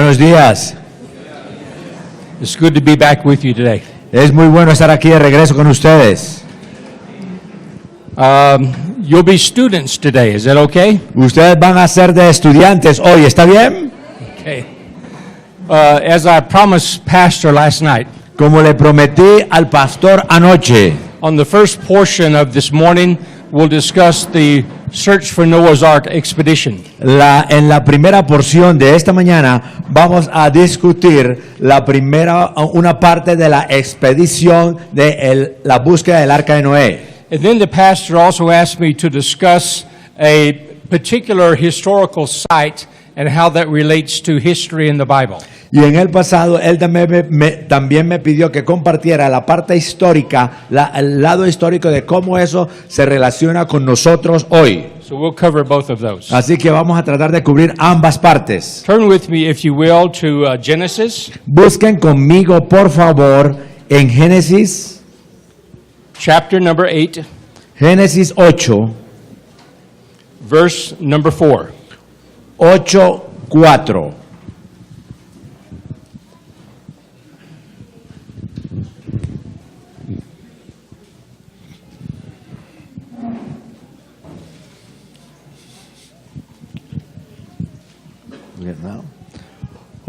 Buenos días. It's good to be back with you today. Es muy bueno estar aquí de regreso con ustedes. You'll be students today, is that okay? Ustedes van a ser de estudiantes hoy, ¿está bien? Okay. As I promised Pastor last night, Como le prometí al pastor anoche, on the first portion of this morning, we'll discuss the Search for Noah's Ark expedition. en la primera porción de esta mañana vamos a discutir una parte de la expedición de la búsqueda del arca de Noé. And then the pastor also asked me to discuss a particular historical site and how that relates to history in the Bible. Y en el pasado, él también me pidió que compartiera la parte histórica, el lado histórico de cómo eso se relaciona con nosotros hoy. So we'll cover both of those. Así que vamos a tratar de cubrir ambas partes. Turn with me, if you will, to Genesis Busquen conmigo, por favor, en Génesis, chapter number 8, Génesis 8, verse number 4. 8:4.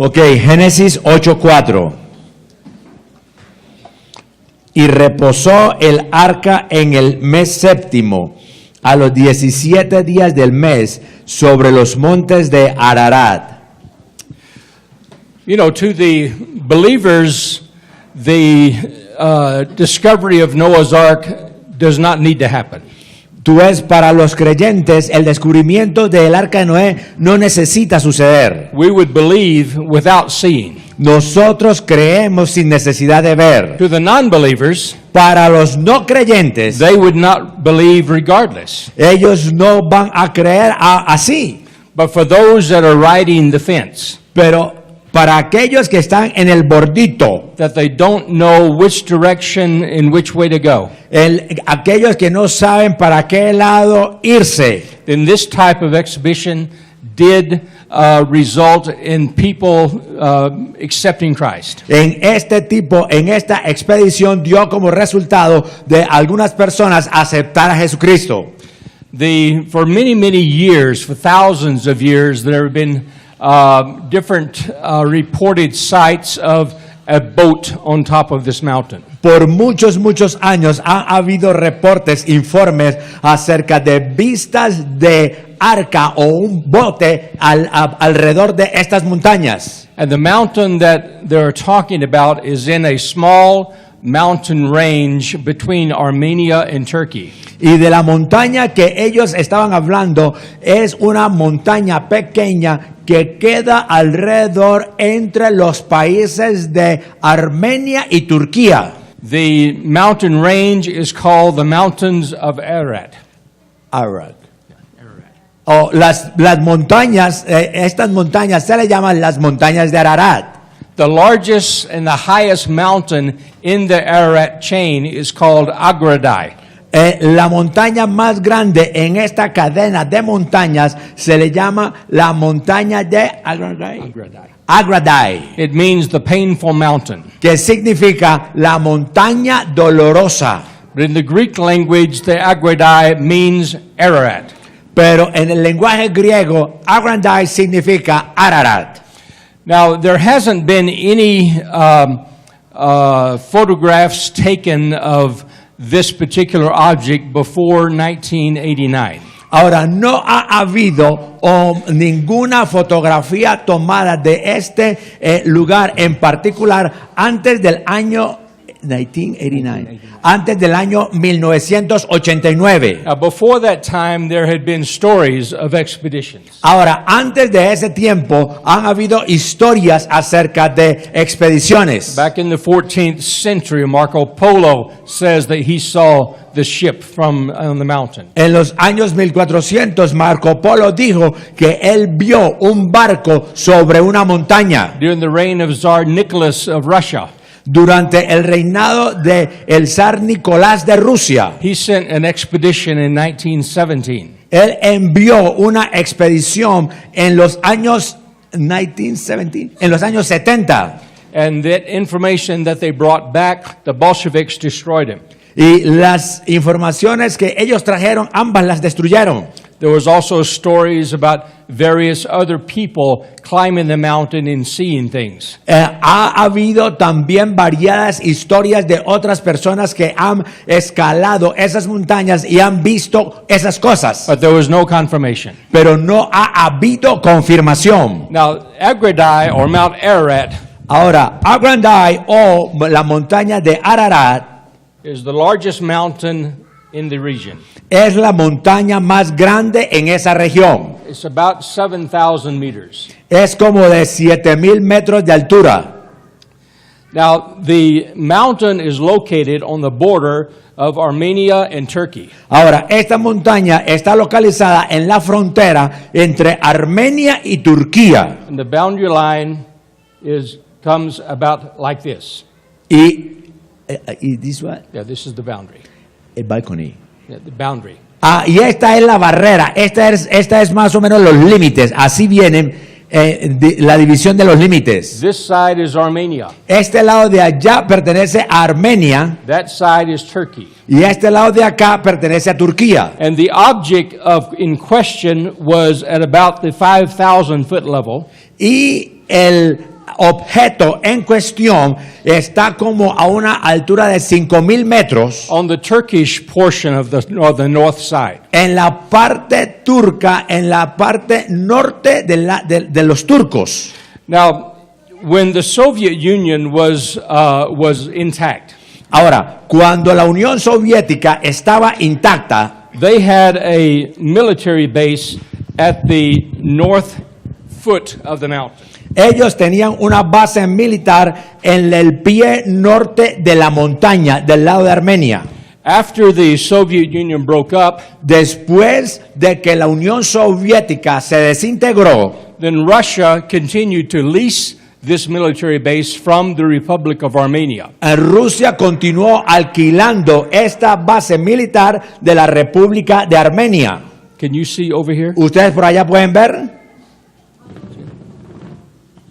Ok, Génesis 8:4. Y reposó el arca en el mes séptimo, a los 17 días del mes, sobre los montes de Ararat. You know, to the believers, the discovery of Noah's Ark does not need to happen. Tú ves, para los creyentes, el descubrimiento del arca de Noé no necesita suceder. We would believe without seeing. Nosotros creemos sin necesidad de ver. To the non-believers, Para los no creyentes, they would not believe regardless. ellos no van a creer así. But for those that are riding the fence, Pero para aquellos que están en el bordito, that they don't know which direction and which way to go, aquellos que no saben para qué lado irse, then this type of exhibition did result in people accepting Christ. en esta expedición dio como resultado de algunas personas aceptar a Jesucristo. For many years, for thousands of years, there have been different reported sites of a boat on top of this mountain. Por muchos años ha habido reportes, informes acerca de vistas de arca o un bote alrededor de estas montañas. And the mountain that they're talking about is in a small mountain range between Armenia and Turkey. Y de la montaña que ellos estaban hablando es una montaña pequeña que queda alrededor entre los países de Armenia y Turquía. The mountain range is called the Mountains of Ararat. Ararat. O las montañas, estas montañas se le llaman las montañas de Ararat. The largest and the highest mountain in the Ararat chain is called Agradai. La montaña más grande en esta cadena de montañas se le llama la montaña de Agradai. It means the painful mountain. Que significa la montaña dolorosa. But in the Greek language, the Agradai means Ararat. Pero en el lenguaje griego, Agradai significa Ararat. Now, there hasn't been any photographs taken of this particular object before 1989. Ahora, no ha habido ninguna fotografía tomada de este lugar en particular antes del año 1989. Antes del año 1989. Before that time, there had been stories of expeditions. Ahora, antes de ese tiempo, han habido historias acerca de expediciones. Back in the 14th century, Marco Polo says that he saw the ship from on the mountain. En los años 1400, Marco Polo dijo que él vio un barco sobre una montaña. During the reign of Tsar Nicholas of Russia, durante el reinado de el zar Nicolás de Rusia, he sent an expedition in 1917. Él envió una expedición en los años 1917, en los años 70. And that information that they brought back, the Bolsheviks destroyed them. Y las informaciones que ellos trajeron, ambas las destruyeron. There was also stories about various other people climbing the mountain and seeing things. Ha habido también variadas historias de otras personas que han escalado esas montañas y han visto esas cosas. But there was no confirmation. Pero no ha habido confirmación. Now, Agradai, or Mount Ararat, Ahora, Agrandai o la montaña de Ararat is the largest mountain in the region. es la montaña más grande en esa región. It's about 7,000 meters. Es como de 7,000 metros de altura. Now, the mountain is located on the border of Armenia and Turkey. Ahora, esta montaña está localizada en la frontera entre Armenia y Turquía. And the boundary line comes about like this. Y this one, Yeah, this is the boundary. el balcony. Yeah, the boundary. Y esta es la barrera. Esta es más o menos los límites. Así vienen la división de los límites. This side is Armenia. Este lado de allá pertenece a Armenia That side is Turkey. y este lado de acá pertenece a Turquía. And the object in question was at about the 5,000 foot level. Y el objeto en cuestión está como a una altura de 5,000 metros On the Turkish portion of the north side. en la parte turca, en la parte norte de los turcos. Now, when the Soviet Union was intact, Ahora, cuando la Unión Soviética estaba intacta, they had a military base at the north foot of the mountain. ellos tenían una base militar en el pie norte de la montaña, del lado de Armenia. After the Soviet Union broke up, Después de que la Unión Soviética se desintegró, then Russia continued to lease this military base from the Republic of Armenia. Rusia continuó alquilando esta base militar de la República de Armenia. Can you see over here? ¿Ustedes por allá pueden ver?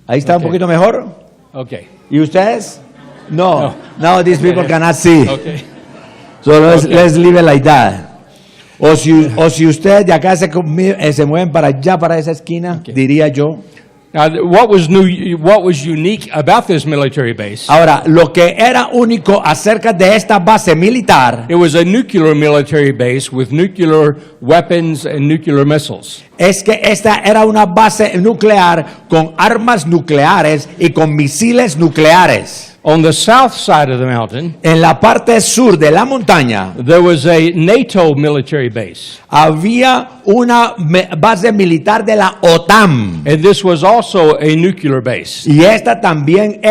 Ahí está Ok. un poquito mejor. Okay. ¿Y ustedes? No. No. No, these people cannot see. Okay. So let's, Ok. let's leave it like that. O si ustedes de acá se mueven para allá, para esa esquina, Ok. diría yo. Now, what was unique about this military base? Ahora, lo que era único acerca de esta base militar It was a nuclear military base with nuclear weapons and nuclear missiles. es que esta era una base nuclear con armas nucleares y con misiles nucleares. On the south side of the mountain, En la parte sur de la montaña there was a NATO military base. había una base militar de la OTAN. And this was also a nuclear base. Y esta también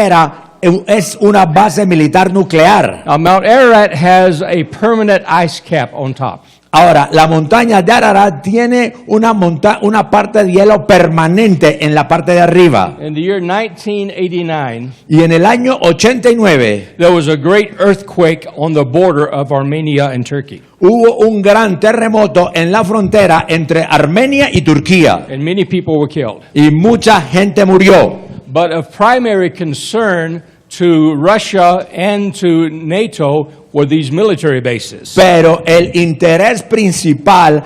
es una base militar nuclear. Now, Mount Ararat has a permanent ice cap on top. Ahora, la montaña de Ararat tiene una parte de hielo permanente en la parte de arriba. In the year 1989, Y en el año 89 there was a great earthquake on the border of Armenia and Turkey. hubo un gran terremoto en la frontera entre Armenia y Turquía. And many people were killed. Y mucha gente murió. But of primary concern to Russia and to NATO were these military bases. Pero el interés principal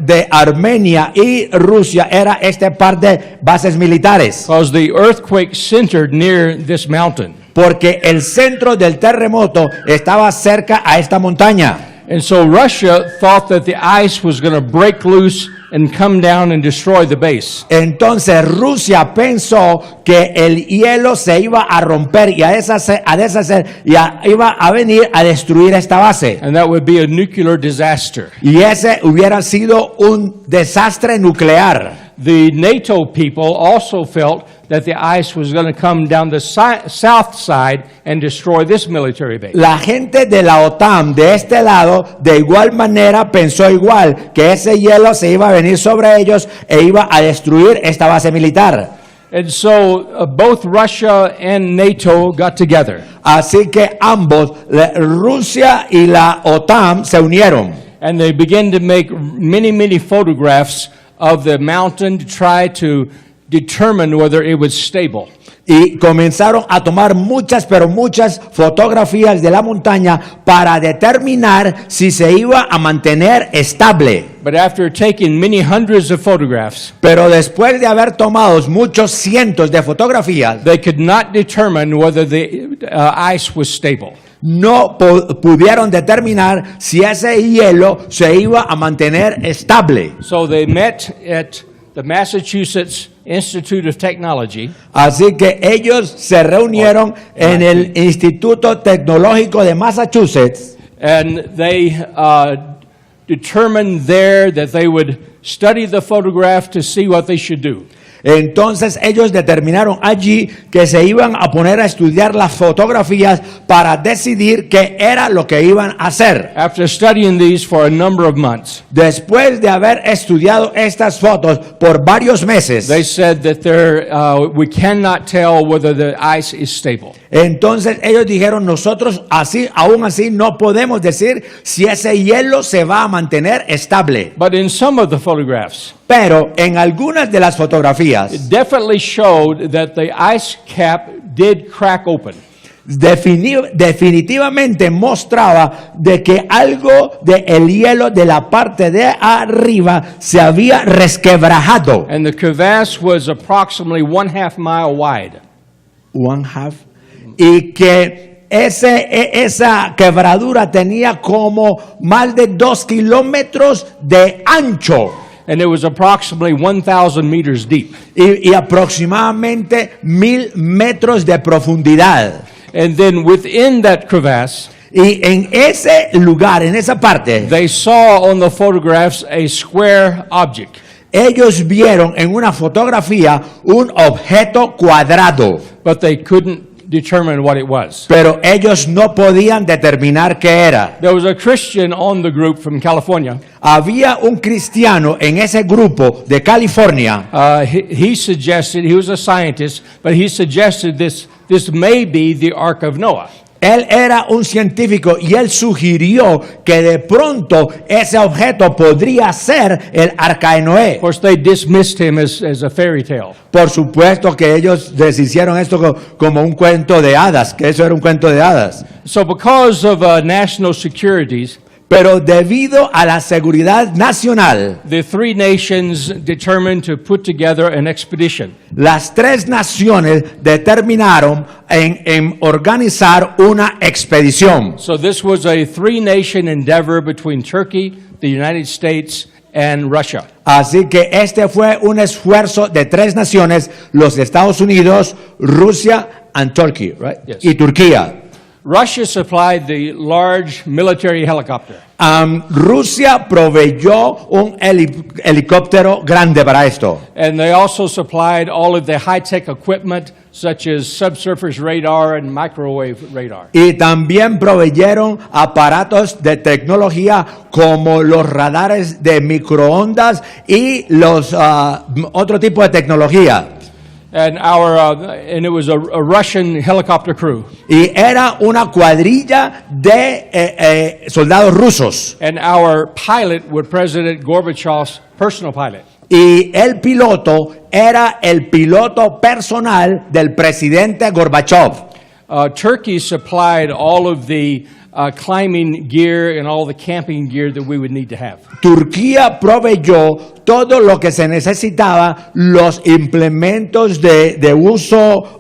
de Armenia y Rusia era este par de bases militares. Because the earthquake centered near this mountain. Porque el centro del terremoto estaba cerca a esta montaña. And so Russia thought that the ice was going to break loose and come down and destroy the base. Entonces Rusia pensó que el hielo se iba a romper y a deshacer y iba a venir a destruir esta base. And that would be a nuclear disaster. Y ese hubiera sido un desastre nuclear. The NATO people also felt that the ice was going to come down the south side and destroy this military base. La gente de la OTAN de este lado de igual manera pensó igual, que ese hielo se iba a venir sobre ellos e iba a destruir esta base militar. And so both Russia and NATO got together. Así que ambos, Rusia y la OTAN, se unieron. And they began to make many photographs of the mountain to try to determine whether it was stable. Y comenzaron a tomar muchas, pero muchas fotografías de la montaña para determinar si se iba a mantener estable. But after taking many hundreds of photographs, Pero después de haber tomado muchos cientos de fotografías, they could not determine whether the ice was stable. no pudieron determinar si ese hielo se iba a mantener estable. So they met at the Massachusetts Institute of Technology, Así que ellos se reunieron en el Instituto Tecnológico de Massachusetts and they determined there that they would study the photograph to see what they should do. Entonces ellos determinaron allí que se iban a poner a estudiar las fotografías para decidir qué era lo que iban a hacer. After studying these for a number of months, Después de haber estudiado estas fotos por varios meses, they said that we cannot tell whether the ice is stable. entonces ellos dijeron, nosotros aún así no podemos decir si ese hielo se va a mantener estable. But in some of the photographs, Pero en algunas de las it fotografías definitely showed that the ice cap did crack open. definitivamente mostraba de que algo del hielo de la parte de arriba se había resquebrajado. And the crevasse was approximately 1/2 mile wide. One half. Y que esa quebradura tenía como más de 2 kilómetros de ancho And it was approximately 1,000 meters deep. y aproximadamente 1,000 metros de profundidad. And then within that crevasse, Y en ese lugar, en esa parte, they saw on the photographs a square object. ellos vieron en una fotografía un objeto cuadrado, But they couldn't determine what it was. pero ellos no podían determinar qué era. There was a Christian on the group from California. Había un cristiano en ese grupo de California. He suggested, he was a scientist, but he suggested this may be the Ark of Noah. Él era un científico y él sugirió que de pronto ese objeto podría ser el Arca de Noé. Of course, they dismissed him as a fairy tale. Por supuesto que ellos deshicieron esto como un cuento de hadas, que eso era un cuento de hadas. So because of national securities, Pero debido a la seguridad nacional, the three nations determined to put together an expedition. las tres naciones determinaron en organizar una expedición. So this was a three-nation endeavor between Turkey, the United States, and Russia. Así que este fue un esfuerzo de tres naciones, los Estados Unidos, Rusia and Turkey, right? Yes. Y Turquía. Russia supplied the large military helicopter. Rusia proveyó un helicóptero grande para esto. And they also supplied all of the high-tech equipment such as subsurface radar and microwave radar. Y también proveyeron aparatos de tecnología como los radares de microondas y los otro tipo de tecnología. And it was a Russian helicopter crew. Y era una cuadrilla de soldados rusos. And our pilot was President Gorbachev's personal pilot. Y el piloto era el piloto personal del presidente Gorbachev. Turkey supplied all of the climbing gear and all the camping gear that we would need to have. Turquía proveyó todo lo que se necesitaba, los implementos de uso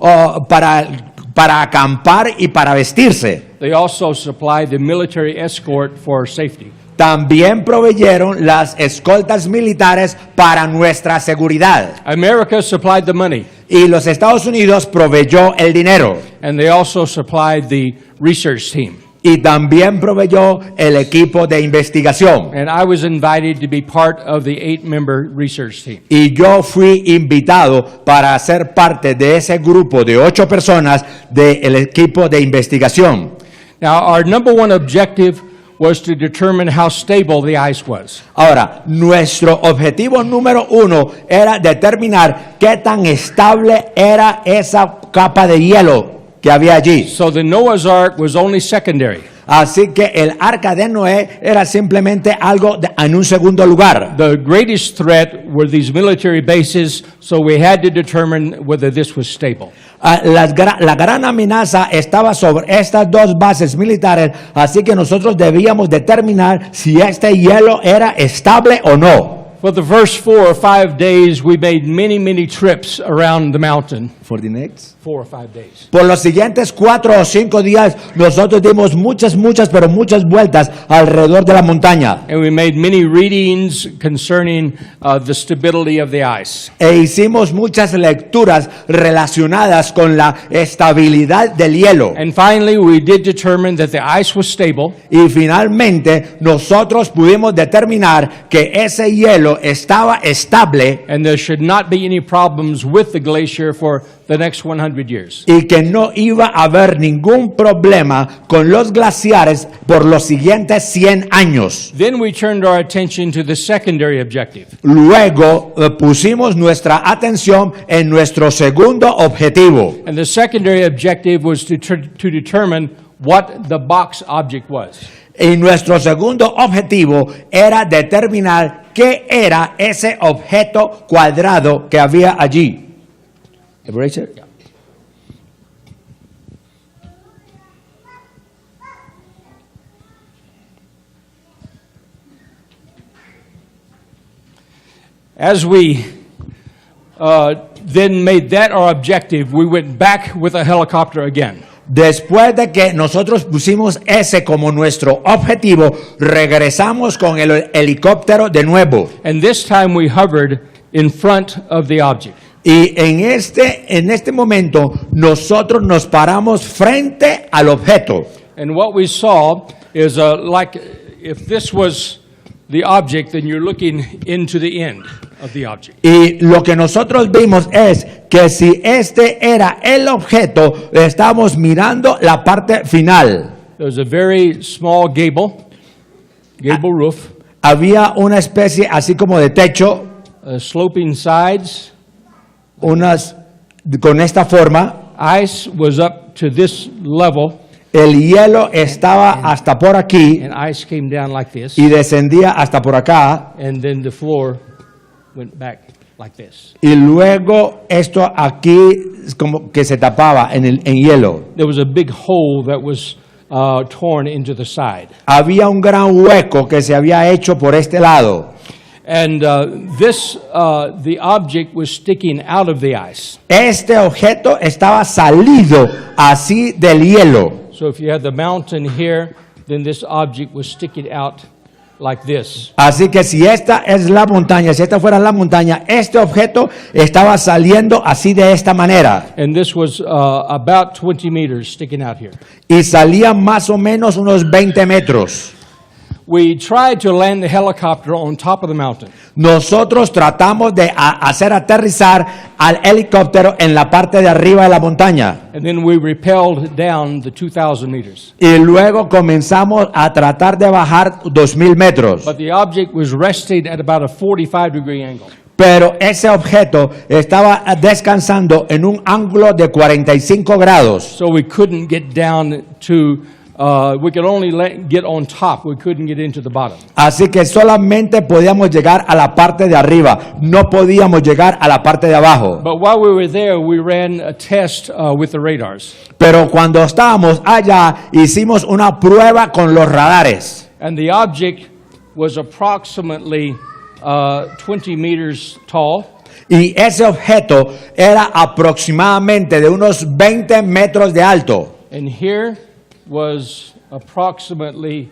para acampar y para vestirse. They also supplied the military escort for safety. También proveyeron las escoltas militares para nuestra seguridad. America supplied the money. Y los Estados Unidos proveyó el dinero. And they also supplied the research team. Y también proveyó el equipo de investigación. And I was invited to be part of the 8-member research team. Y yo fui invitado para ser parte de ese grupo de 8 personas del equipo de investigación. Now, our number one objective was to determine how stable the ice was. Ahora, nuestro objetivo número 1 era determinar qué tan estable era esa capa de hielo que había allí. So the Noah's Ark was only secondary. Así que el arca de Noé era simplemente algo en un segundo lugar. The greatest threat were these military bases, so we had to determine whether this was stable. La gran amenaza estaba sobre estas dos bases militares, así que nosotros debíamos determinar si este hielo era estable o no. For the first 4 or 5 days, we made many trips around the mountain. For the next? 4 or 5 days. Por los siguientes 4 o 5 días, nosotros dimos muchas vueltas alrededor de la montaña. And we made many readings concerning the stability of the ice. E hicimos muchas lecturas relacionadas con la estabilidad del hielo. And finally, we did determine that the ice was stable. Y finalmente, nosotros pudimos determinar que ese hielo estaba estable And there should not be any problems with the glacier for the next 100 years. y que no iba a haber ningún problema con los glaciares por los siguientes 100 años. Then we turned our attention to the secondary objective. Luego pusimos nuestra atención en nuestro segundo objetivo. And the secondary objective was to determine what the box object was. Y nuestro segundo objetivo era determinar qué era ese objeto cuadrado que había allí. Eraser? As we then made that our objective, we went back with a helicopter again. Después de que nosotros pusimos ese como nuestro objetivo, regresamos con el helicóptero de nuevo. And this time we hovered in front of the object. Y en este momento nosotros nos paramos frente al objeto. And what we saw is like if this was the object, then you're looking into the end of the object. Y lo que nosotros vimos es que si este era el objeto, estamos mirando la parte final. There's a very small gable roof, Había una especie así como de techo, sloping sides. Con esta forma. Ice was up to this level, El hielo estaba hasta por aquí and ice came down like this, y descendía hasta por acá. and then the floor went back like this. Y luego esto aquí es como que se tapaba en hielo. There was a big hole that was torn into the side. Había un gran hueco que se había hecho por este lado. And the object was sticking out of the ice. Este objeto estaba salido así del hielo. So if you had the mountain here, then this object was sticking out like this. Así que si esta es la montaña, si esta fuera la montaña, este objeto estaba saliendo así de esta manera. And this was about 20 meters sticking out here. Y salía más o menos unos 20 metros. We tried to land the helicopter on top of the mountain. Nosotros tratamos de hacer aterrizar al helicóptero en la parte de arriba de la montaña. And then we rappelled down the 2,000 meters. Y luego comenzamos a tratar de bajar 2,000 metros. But the object was resting at about a 45-degree angle. Pero ese objeto estaba descansando en un ángulo de 45 grados. So we couldn't get down to, we could only get on top. We couldn't get into the bottom. Así que solamente podíamos llegar a la parte de arriba, no podíamos llegar a la parte de abajo. But while we were there, we ran a test with the radars. Pero cuando estábamos allá, hicimos una prueba con los radares. And the object was approximately 20 meters tall. Y ese objeto era aproximadamente de unos 20 metros de alto. And here was approximately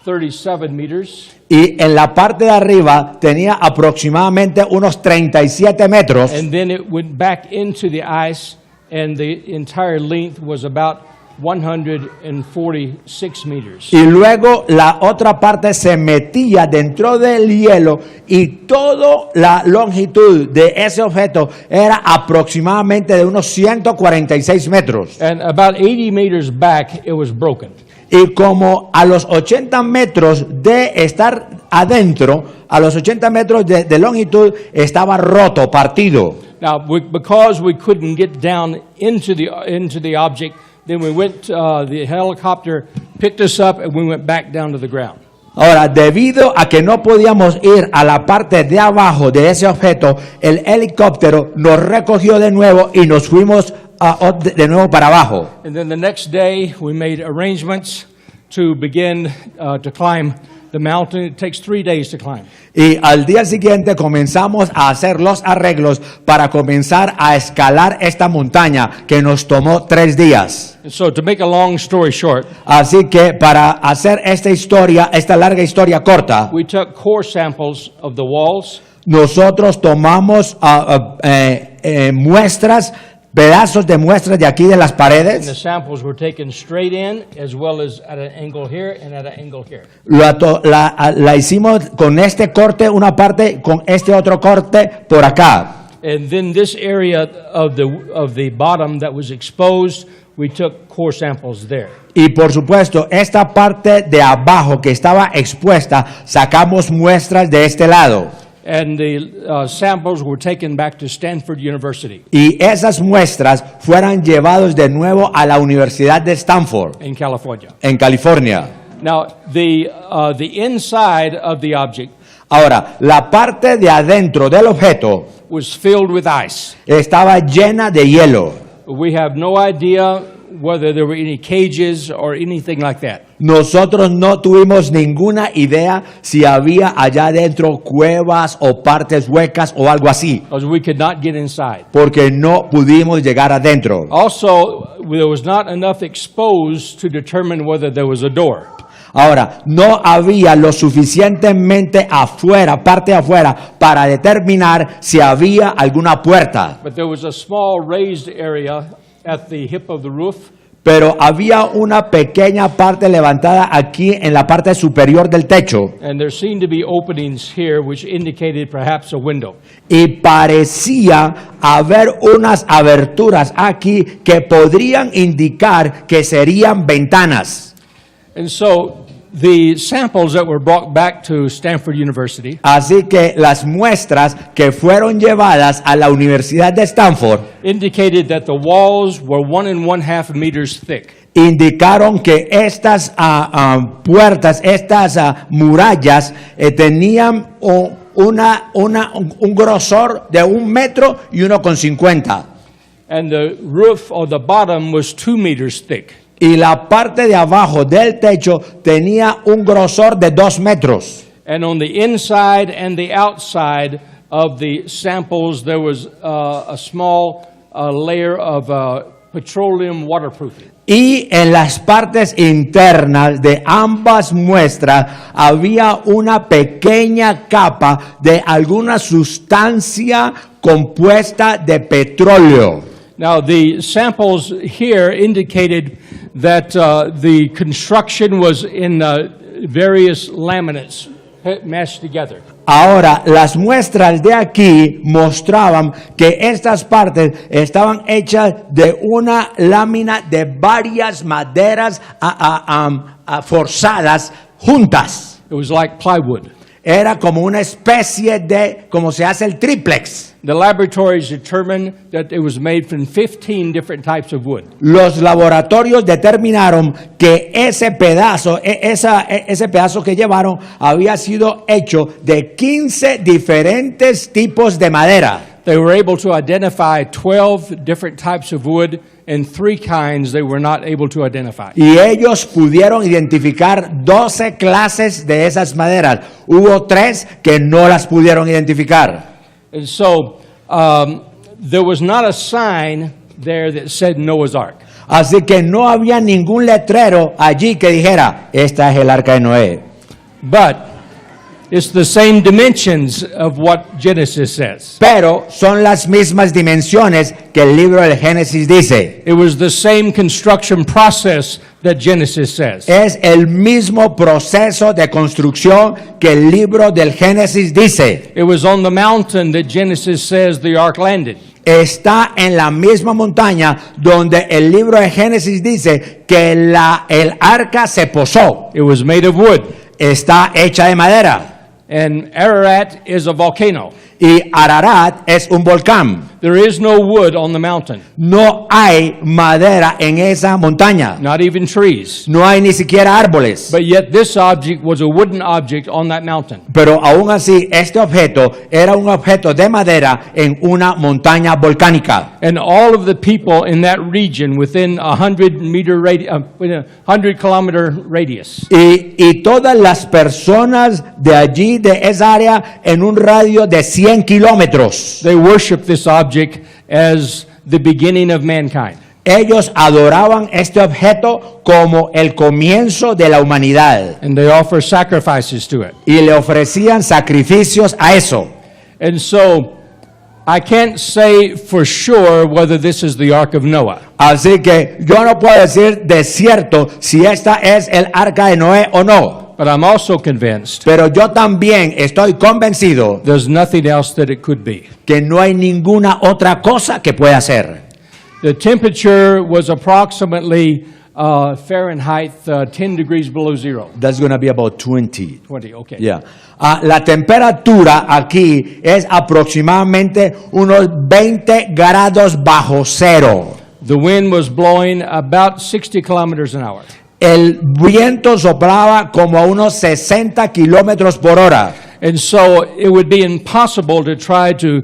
37 meters. Y en la parte de arriba tenía aproximadamente unos 37 metros. And then it went back into the ice, and the entire length was about 146 meters. Y luego la otra parte se metía dentro del hielo y toda la longitud de ese objeto era aproximadamente de unos 146 metros. And about 80 meters back, it was broken. Y como a los 80 metros de estar adentro, a los 80 metros de longitud, estaba roto, partido. Now, because we couldn't get down into the object, Then we went, the helicopter picked us up, and we went back down to the ground. Ahora, debido a que no podíamos ir a la parte de abajo de ese objeto, el helicóptero nos recogió de nuevo y nos fuimos de nuevo para abajo. And then the next day, we made arrangements to begin to climb the mountain. It takes 3 days to climb. Y al día siguiente comenzamos a hacer los arreglos para comenzar a escalar esta montaña que nos tomó 3 días. And so to make a long story short, Así que para hacer esta larga historia corta, we took core samples of the walls, nosotros tomamos pedazos de muestras de aquí de las and the paredes. samples were taken straight in, as well as at an angle here and at an angle here. La hicimos con este corte, una parte, con este otro corte por acá. And then this area of the bottom that was exposed, we took core samples there. Y por supuesto, esta parte de abajo que estaba expuesta, sacamos muestras de este lado. And the samples were taken back to Stanford University Y esas muestras fueron llevadas de nuevo a la Universidad de Stanford, in California. en California. Now, the inside of the object Ahora, la parte de adentro del objeto was filled with ice. estaba llena de hielo. We have no idea whether there were any cages or anything like that. Nosotros no tuvimos ninguna idea si había allá adentro cuevas o partes huecas o algo así, Because we could not get inside. porque no pudimos llegar adentro. Also, there was not enough exposed to determine whether there was a door. Ahora, no había lo suficientemente afuera, parte afuera, para determinar si había alguna puerta. But there was a small raised area at the hip of the roof, Pero había una pequeña parte levantada aquí en la parte superior del techo. and there seemed to be openings here which indicated perhaps a window. Y parecía haber unas aberturas aquí que podrían indicar que serían ventanas. And so the samples that were brought back to Stanford University Así que las muestras que fueron llevadas a la Universidad de Stanford indicated that the walls were 1 1/2 meters thick. indicaron que estas puertas, estas murallas tenían un grosor de 1 metro y 1,50. And the roof or the bottom was 2 meters thick. Y la parte de abajo del techo tenía un grosor de 2 metros. And on the inside and the outside of the samples, there was a small layer of petroleum waterproofing. Y en las partes internas de ambas muestras había una pequeña capa de alguna sustancia compuesta de petróleo. Now, the samples here indicated that the construction was in various laminates mashed together. Ahora, las muestras de aquí mostraban que estas partes estaban hechas de una lámina de varias maderas forzadas juntas. It was like plywood. Era como una especie de, como se hace el triplex. The laboratories determined that it was made from 15 different types of wood. Los laboratorios determinaron que ese pedazo que llevaron había sido hecho de 15 diferentes tipos de madera. They were able to identify 12 different types of wood and 3 kinds they were not able to identify. Y ellos pudieron identificar 12 clases de esas maderas. Hubo 3 que no las pudieron identificar. And so there was not a sign there that said Noah's Ark. Así que no había ningún letrero allí que dijera, esta es el arca de Noé. But it's the same dimensions of what Genesis says. Pero son las mismas dimensiones que el libro del Génesis dice. It was the same construction process that Genesis says. Es el mismo proceso de construcción que el libro del Génesis dice. It was on the mountain that Genesis says the ark landed. Está en la misma montaña donde el libro de Génesis dice que el arca se posó. It was made of wood. Está hecha de madera. And Ararat is a volcano. Y Ararat es un volcán. There is no wood on the mountain, No hay madera en esa montaña. not even trees. No hay ni siquiera árboles. But yet this object was a wooden object on that mountain. Pero aún así, este objeto era un objeto de madera en una montaña volcánica. And all of the people in that region within a 100 kilometer radius, Y todas las personas de allí, de esa área, en un radio de 100 kilómetros, they worship this object as the beginning of mankind. ellos adoraban este objeto como el comienzo de la humanidad And they offer sacrifices to it. y le ofrecían sacrificios a eso. And so I can't say for sure whether this is the Ark of Noah. Así que yo no puedo decir de cierto si esta es el arca de Noé o no, But I'm also convinced pero yo también estoy convencido there's nothing else that it could be. que no hay ninguna otra cosa que pueda ser. The temperature was approximately Fahrenheit 10 degrees below zero. That's going to be about 20. 20, okay. Yeah. La temperatura aquí es aproximadamente unos 20 grados bajo cero. The wind was blowing about 60 kilometers an hour. El viento soplaba como a unos 60 kilómetros por hora. And so it would be impossible to try to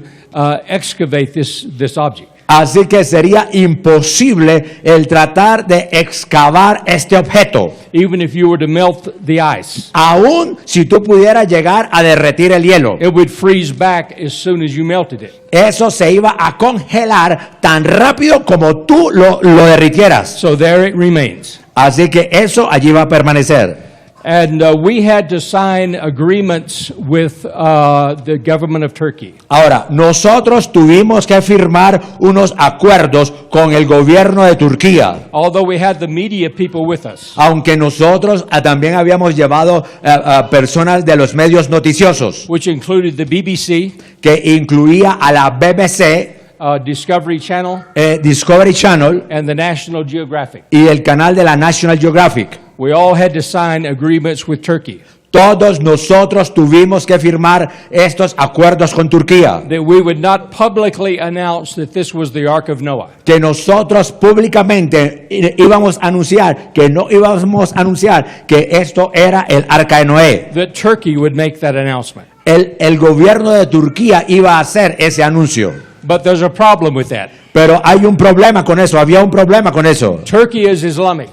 excavate this object. Así que sería imposible el tratar de excavar este objeto, Even if you were to melt the ice, aun si tú pudieras llegar a derretir el hielo. it would freeze back as soon as you melted it. Eso se iba a congelar tan rápido como tú lo derritieras. So there it remains. Así que eso allí va a permanecer. And we had to sign agreements with the government of Turkey. Ahora, nosotros tuvimos que firmar unos acuerdos con el gobierno de Turquía. Although we had the media people with us. Aunque nosotros también habíamos llevado a personas de los medios noticiosos, Which included the BBC, que incluía a la BBC, Discovery Channel, Discovery Channel and the National Geographic. y el canal de la National Geographic. We all had to sign agreements with Turkey Todos nosotros tuvimos que firmar estos acuerdos con Turquía, that we would not publicly announce that this was the Ark of Noah. que nosotros públicamente íbamos a anunciar, que no íbamos a anunciar que esto era el Arca de Noé. That Turkey would make that announcement. El gobierno de Turquía iba a hacer ese anuncio. But there's a problem with that. Pero hay un problema con eso, había un problema con eso. Turkey is Islamic.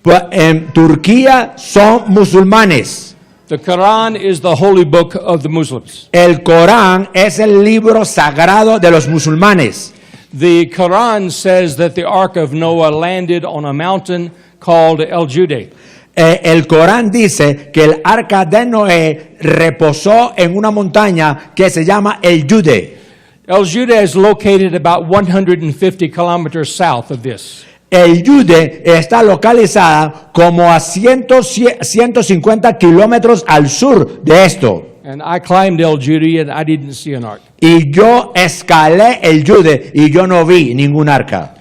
Pues en Turquía son musulmanes. The Quran is the holy book of the Muslims. El Corán es el libro sagrado de los musulmanes. The Quran says that the Ark of Noah landed on a mountain called El Jude. El Corán dice que el arca de Noé reposó en una montaña que se llama el Jude. El Jude is located about 150 kilometers south of this. El Jude está localizada como a 150 kilómetros al sur de esto. And I climbed El Jude and I didn't see an ark. Y yo escalé el Jude y yo no vi ningún arca.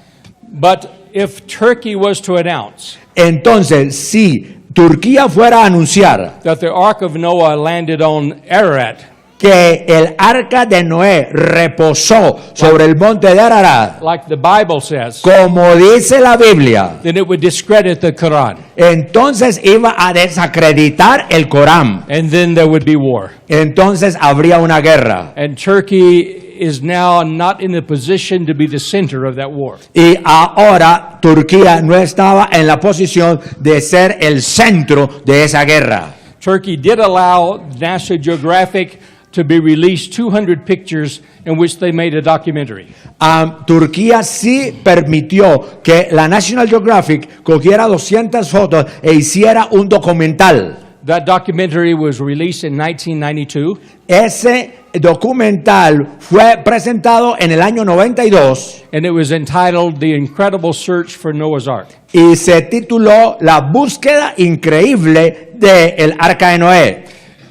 But if Turkey was to announce Entonces, si Turquía fuera a anunciar that the Ark of Noah landed on Ararat, que el arca de Noé reposó sobre el monte de Ararat, like the Bible says, como dice la Biblia, then it would discredit the Quran. entonces iba a desacreditar el Corán. And then there would be war. Entonces habría una guerra. And Turkey is now not in the position to be the center of that war. Y ahora Turquía no estaba en la posición de ser el centro de esa guerra. Turkey did allow National Geographic to be released 200 pictures in which they made a documentary. Turquía sí permitió que la National Geographic cogiera 200 fotos e hiciera un documental. That documentary was released in 1992. Ese documental fue presentado en el año 92 And it was entitled The Incredible Search for Noah's Ark. y se tituló La búsqueda increíble del Arca de Noé.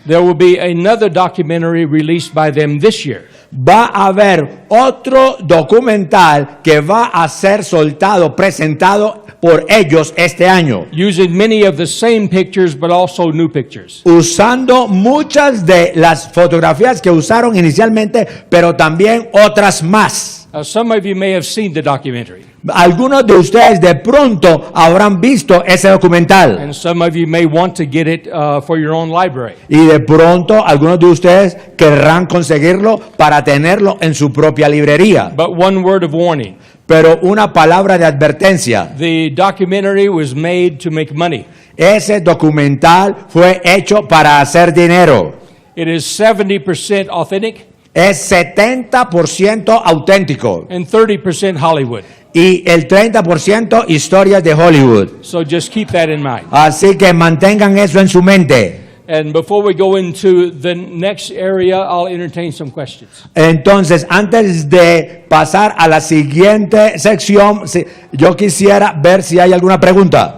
There will be another documentary released by them this year. Va a haber otro documental que va a ser soltado, presentado por ellos este año, Using many of the same pictures, but also new pictures. usando muchas de las fotografías que usaron inicialmente, pero también otras más. Some of you may have seen the documentary, Algunos de ustedes de pronto habrán visto ese documental. and some of you may want to get it for your own library. Y de pronto algunos de ustedes querrán conseguirlo para tenerlo en su propia librería. But one word of warning. Pero una palabra de advertencia. The documentary was made to make money. Ese documental fue hecho para hacer dinero. It is 70% authentic Es 70% auténtico and 30% Hollywood. y el 30% historias de Hollywood. So just keep that in mind. Así que mantengan eso en su mente. And before we go into the next area, I'll entertain some questions. Entonces, antes de pasar a la siguiente sección, yo quisiera ver si hay alguna pregunta.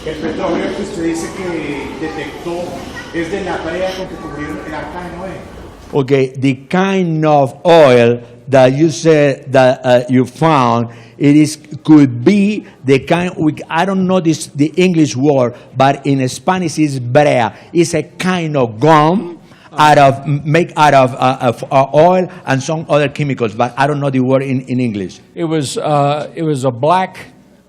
El petróleo que usted dice que detectó es de la brea con que cubrieron el arca de Noé. Okay, the kind of oil that you said that you found, could be the kind. I don't know the English word, but in Spanish is brea. It's a kind of gum made out of oil and some other chemicals, but I don't know the word in English. It was a black,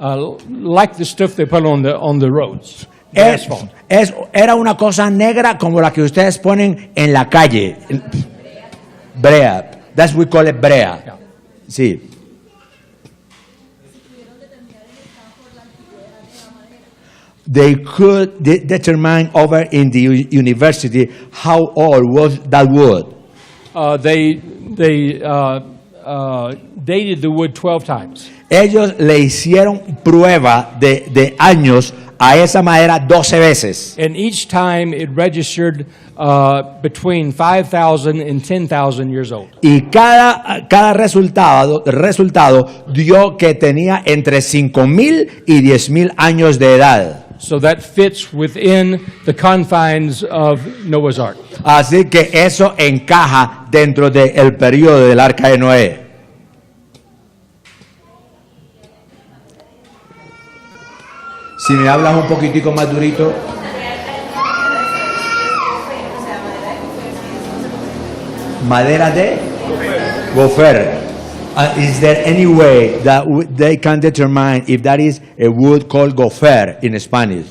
like the stuff they put on the roads. The asphalt. Era una cosa negra como la que ustedes ponen en la calle. Brea. That's we call it brea. Yeah. Sí. They could determine over in the university how old was that wood. They dated the wood 12 times. Ellos le hicieron prueba de años a esa madera 12 veces. And each time it registered between 5,000 and 10,000 years old. Y cada resultado dio que tenía entre 5,000 y 10,000 años de edad. So that fits within the confines of Noah's Ark. Así que eso encaja dentro del periodo del Arca de Noé. Si me hablas un poquitico más durito. Madera de gofer. Is there any way that they can determine if that is a wood called gofer in Spanish?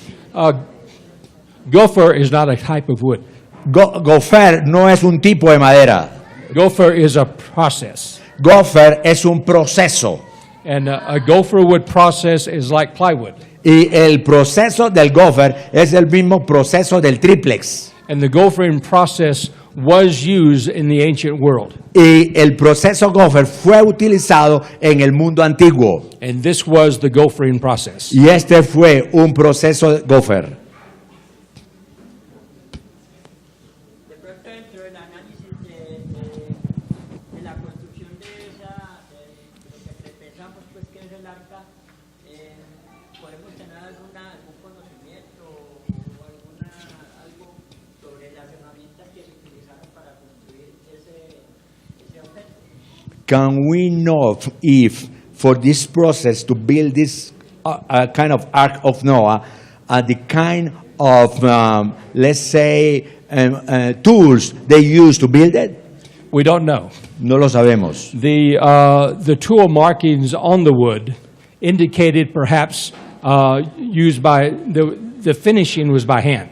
Gopher is not a type of wood. Gofer no es un tipo de madera. Gopher is a process. Gofer es un proceso. And a gopher wood process is like plywood. Y el proceso del gofer es el mismo proceso del triplex. And the gophering process was used in the ancient world. Y el proceso gofer fue utilizado en el mundo antiguo. And this was the gophering process. Y este fue un proceso gofer. De pronto dentro del análisis de la construcción de lo que pensamos pues que es el arca, podemos tener algún conocimiento o algo sobre las herramientas que se utilizaron para construir ese objeto. Can we know if for this process to build this kind of Ark of Noah, the kind of, let's say, tools they used to build it? We don't know. No lo sabemos. The tool markings on the wood indicated perhaps used by the finishing was by hand.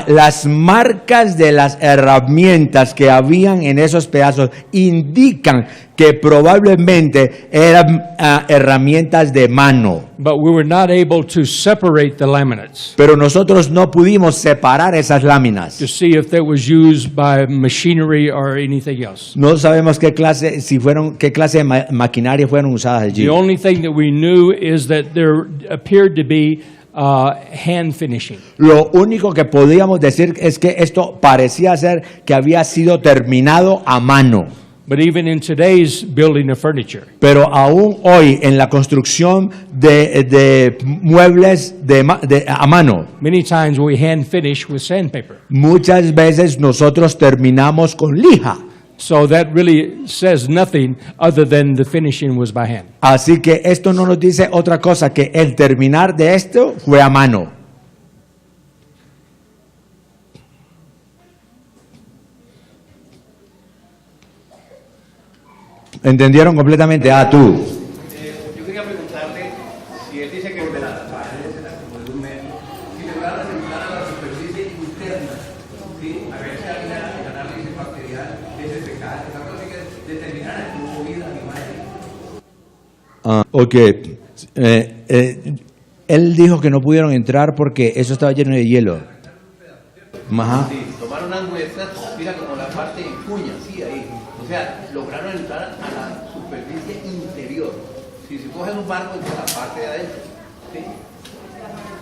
Las marcas de las herramientas que habían en esos pedazos indican que probablemente eran herramientas de mano. But we were not able to separate the laminates Pero nosotros no pudimos separar esas láminas. to see if that was used by machinery or anything else. No sabemos qué clase de maquinaria fueron usadas allí. The only thing that we knew is that there appeared to be hand finishing. Lo único que podíamos decir es que esto parecía ser que había sido terminado a mano. But even in today's building of furniture, Pero aún hoy en la construcción de muebles a mano, many times we hand finish with sandpaper. muchas veces nosotros terminamos con lija. So that really says nothing other than the finishing was by hand. Así que esto no nos dice otra cosa que el terminar de esto fue a mano. ¿Entendieron completamente? Tú. Yo quería preguntarle si él dice que de las paredes eran como de 1 metro, si lograran entrar a la superficie interna, ¿sí? A ver si había el análisis bacterial de ese pecado, algo así que determinara que hubo vida animal. Ok. Él dijo que no pudieron entrar porque eso estaba lleno de hielo. Ajá. Sí, tomaron unas muestras, mira como la parte en cuña, sí, ahí. O sea, lograron entrar a la superficie interior. Si se cogen un barco, es la parte de adentro, ¿sí?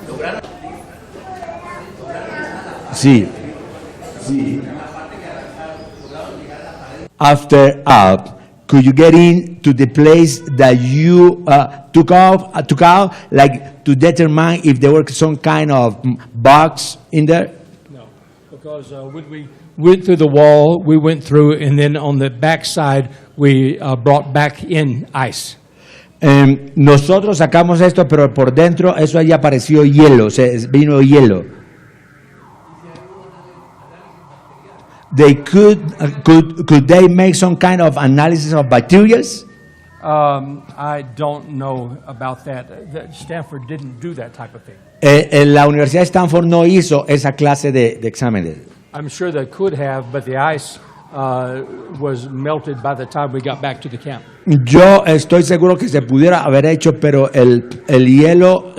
Lograron. Sí. After up, could you get in to the place that you took out, like to determine if there were some kind of bugs in there? No, because when we went through the wall, we went through, and then on the back side, we brought back in ice. Nosotros sacamos esto, pero por dentro eso ahí apareció hielo, vino hielo. They could they make some kind of analysis of bacteria? I don't know about that. Stanford didn't do that type of thing. La Universidad de Stanford no hizo esa clase de exámenes. I'm sure they could have, but the ice was melted by the time we got back to the camp. Yo estoy seguro que se pudiera haber hecho, pero el hielo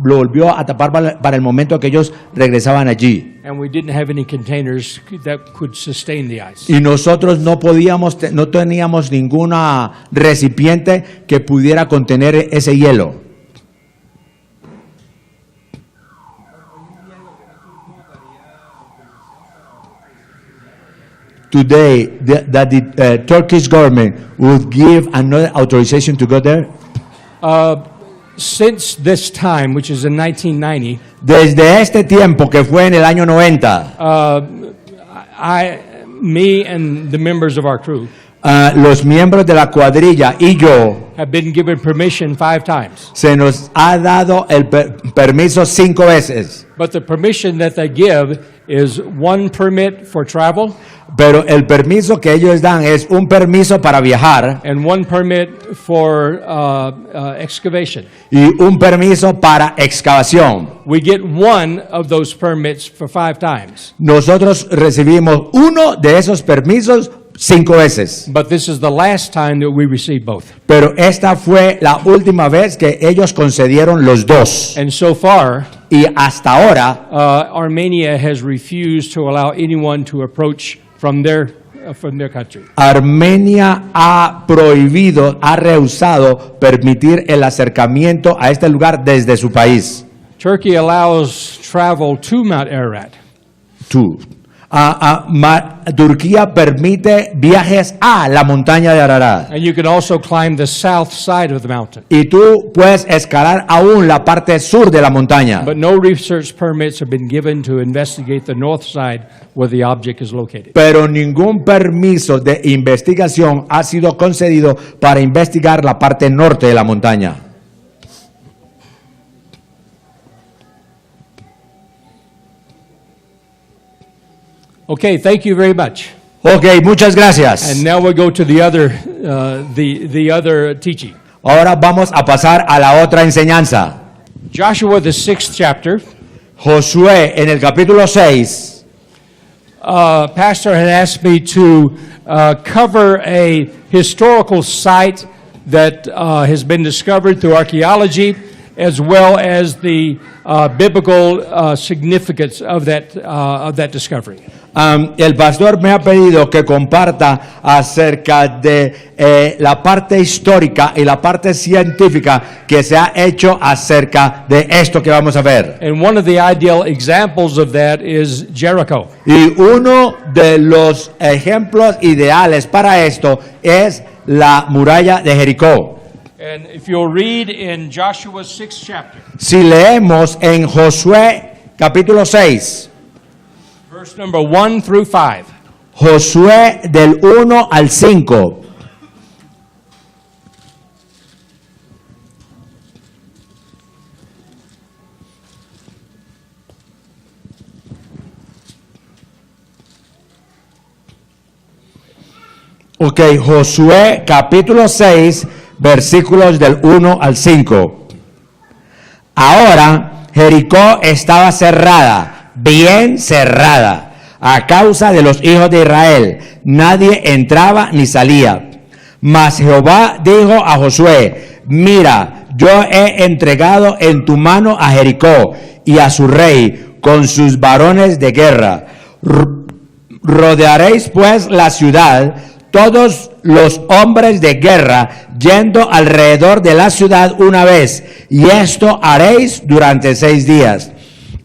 lo volvió a tapar para el momento que ellos regresaban allí. And we didn't have any containers that could sustain the ice. Y nosotros no teníamos ninguna recipiente que pudiera contener ese hielo. Today, that the Turkish government would give another authorization to go there? Since this time, which is in 1990, Desde este tiempo, que fue en el año 90, me and the members of our crew los miembros de la cuadrilla y yo have been given permission 5 times. se nos ha dado el permiso 5 veces. But the permission that they give is 1 permit for travel Pero el permiso que ellos dan es un permiso para viajar and 1 permit for excavation. y un permiso para excavación. We get 1 of those permits for 5 times. Nosotros recibimos uno de esos permisos 5 veces. But this is the last time that we received both. Pero esta fue la última vez que ellos concedieron los 2. And so far, Y hasta ahora, Armenia has refused to allow anyone to approach from their country. Armenia ha rehusado permitir el acercamiento a este lugar desde su país. Turkey allows travel to Mount Ararat. Turquía permite viajes a la montaña de Ararat. And you can also climb the south side of the mountain. Y tú puedes escalar aún la parte sur de la montaña. But no research permits have been given to investigate the north side where the object is located. Pero ningún permiso de investigación ha sido concedido para investigar la parte norte de la montaña. Okay, thank you very much. Ok, muchas gracias. And now we'll go to the other teaching. Ahora vamos a pasar a la otra enseñanza. Joshua, the 6th chapter. Josué, en el capítulo 6. Pastor had asked me to cover a historical site that has been discovered through archaeology, as well as the biblical significance of that discovery. El pastor me ha pedido que comparta acerca de la parte histórica y la parte científica que se ha hecho acerca de esto que vamos a ver. And one of the ideal examples of that is Jericho. Y uno de los ejemplos ideales para esto es la muralla de Jericó. And if you'll read in Joshua's 6th chapter, Si leemos en Josué capítulo 6, verse number 1 through 5. Josué del 1 al 5. Ok, Josué capítulo 6, versículos del 1 al 5. Ahora Jericó estaba cerrada, bien cerrada, a causa de los hijos de Israel. Nadie entraba ni salía. Mas Jehová dijo a Josué: mira, yo he entregado en tu mano a Jericó y a su rey con sus varones de guerra. Rodearéis pues la ciudad, todos los hombres de guerra, yendo alrededor de la ciudad una vez, y esto haréis durante 6 días.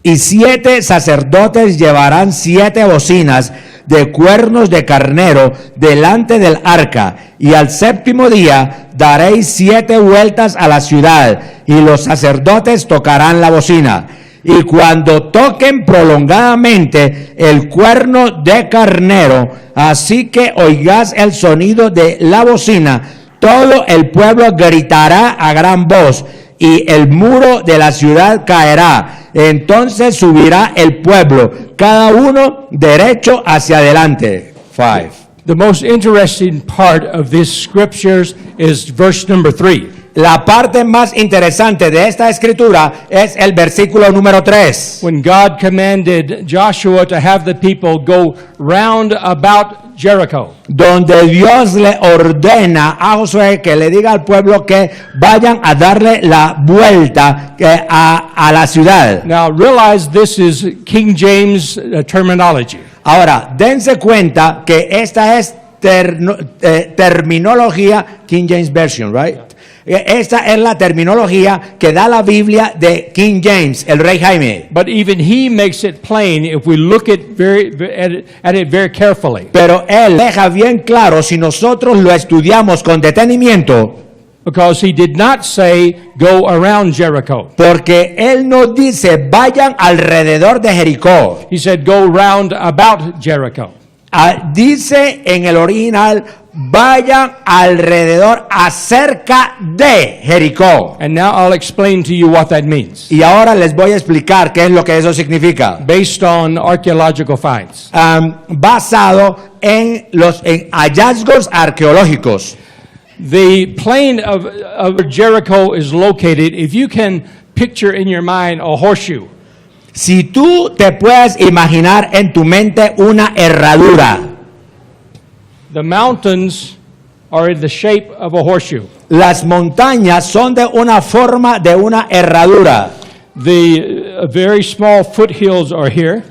Y 7 sacerdotes llevarán 7 bocinas de cuernos de carnero delante del arca, y al 7º día daréis 7 vueltas a la ciudad, y los sacerdotes tocarán la bocina. Y cuando toquen prolongadamente el cuerno de carnero, así que oigas el sonido de la bocina, todo el pueblo gritará a gran voz, y el muro de la ciudad caerá. Entonces subirá el pueblo, cada uno derecho hacia adelante. 5. The most interesting part of these scriptures is verse number 3. La parte más interesante de esta escritura es el versículo número 3. When God commanded Joshua to have the people go round about Jericho. Donde Dios le ordena a Josué que le diga al pueblo que vayan a darle la vuelta a la ciudad. Now realize this is King James terminology. Ahora, dense cuenta que esta es terminología King James Version, right? Esta es la terminología que da la Biblia de King James, el rey Jaime. But even he makes it plain if we look at it very carefully. Pero él deja bien claro si nosotros lo estudiamos con detenimiento. Because he did not say go around Jericho. Porque él no dice vayan alrededor de Jericó. He said go round about Jericho. Dice en el original vayan alrededor acerca de Jericó. And now I'll explain to you what that means. Y ahora les voy a explicar qué es lo que eso significa. Based on archaeological finds. Basado en los hallazgos arqueológicos. The plain of Jericho is located, if you can picture in your mind a horseshoe. Si tú te puedes imaginar en tu mente una herradura. The mountains are in the shape of a horseshoe. Las montañas son de una forma de una herradura. The very small foothills are here.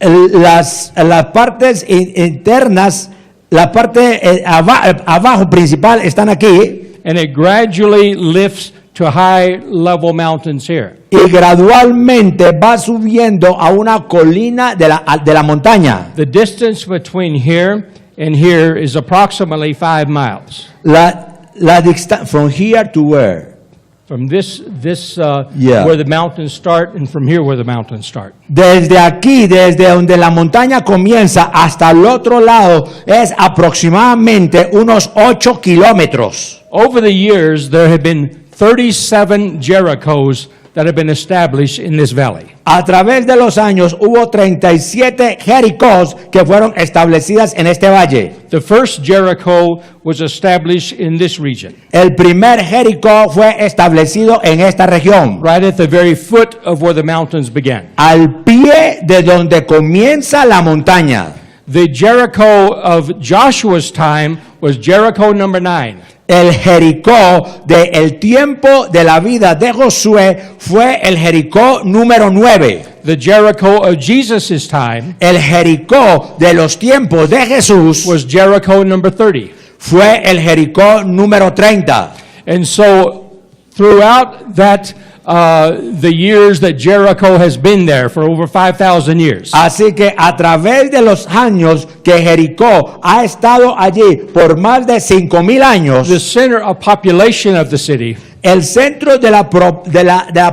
Las partes internas, la parte abajo principal están aquí. And it gradually lifts to high level mountains here. Y gradualmente va subiendo a una colina de la montaña. The distance between here and here is approximately 5 miles. La distancia from here to where? From this Yeah. where the mountains start, and from here where the mountains start. Desde aquí, desde donde la montaña comienza hasta el otro lado, es aproximadamente unos 8 kilómetros. Over the years, there have been 37 Jerichos that have been established in this valley. A través de los años hubo 37 Jericós que fueron establecidas en este valle. The first Jericho was established in this region, El primer Jericó fue establecido en esta región, right at the very foot of where the mountains began. al pie de donde comienza la montaña. The Jericho of Joshua's time was Jericho number 9. El Jericó del tiempo de la vida de Josué fue el Jericó número 9. The Jericho of Jesus' time El Jericó de los tiempos de Jesús was Jericho number 30. fue el Jericó número 30. And so throughout that, the years that Jericho has been there for over 5,000 years, Así que a través de los años que Jericó ha estado allí por más de 5,000 años, the center of population of the city el centro de la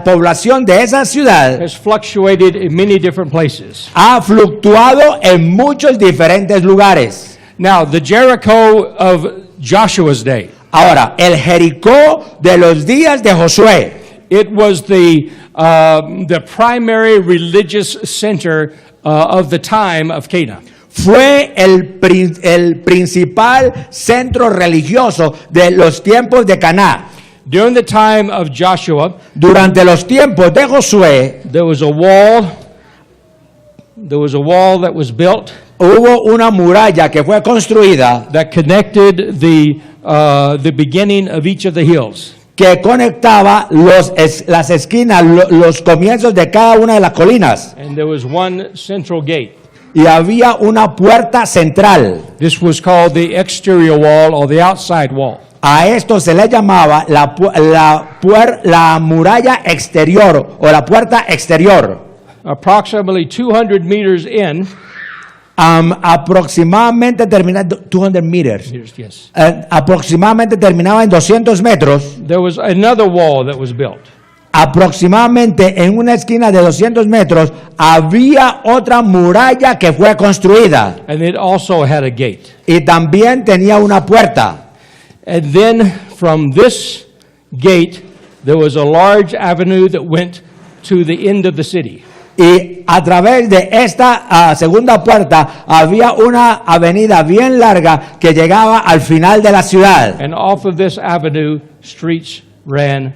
población de esa ciudad has fluctuated in many different places. ha fluctuado en muchos diferentes lugares. Now, the Jericho of Joshua's day, Ahora, el Jericó de los días de Josué, it was the primary religious center of the time of Canaan. fue el principal centro religioso de los tiempos de Canaán. During the time of Joshua, Durante los tiempos de Josué, there was a wall. There was a wall that was built hubo una muralla que fue construida that connected the beginning of each of the hills. que conectaba las esquinas, los comienzos de cada una de las colinas. And there was one central gate. Y había una puerta central. This was called the exterior wall or the outside wall. A esto se le llamaba la muralla exterior o la puerta exterior. Approximately 200 meters in, Aproximadamente terminaba 200 meters. yes, Aproximadamente terminaba en 200 metros. there was another wall that was built. Aproximadamente en una esquina de 200 metros había otra muralla que fue construida And it also had a gate. y también tenía una puerta. And then from this gate, there was a large avenue that went to the end of the city. Y a través de esta segunda puerta había una avenida bien larga que llegaba al final de la ciudad. And off of this avenue, streets ran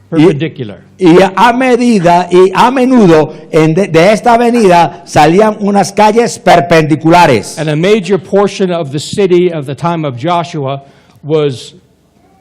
perpendicular. Y a menudo de esta avenida salían unas calles perpendiculares. And a major portion of the city of the time of Joshua was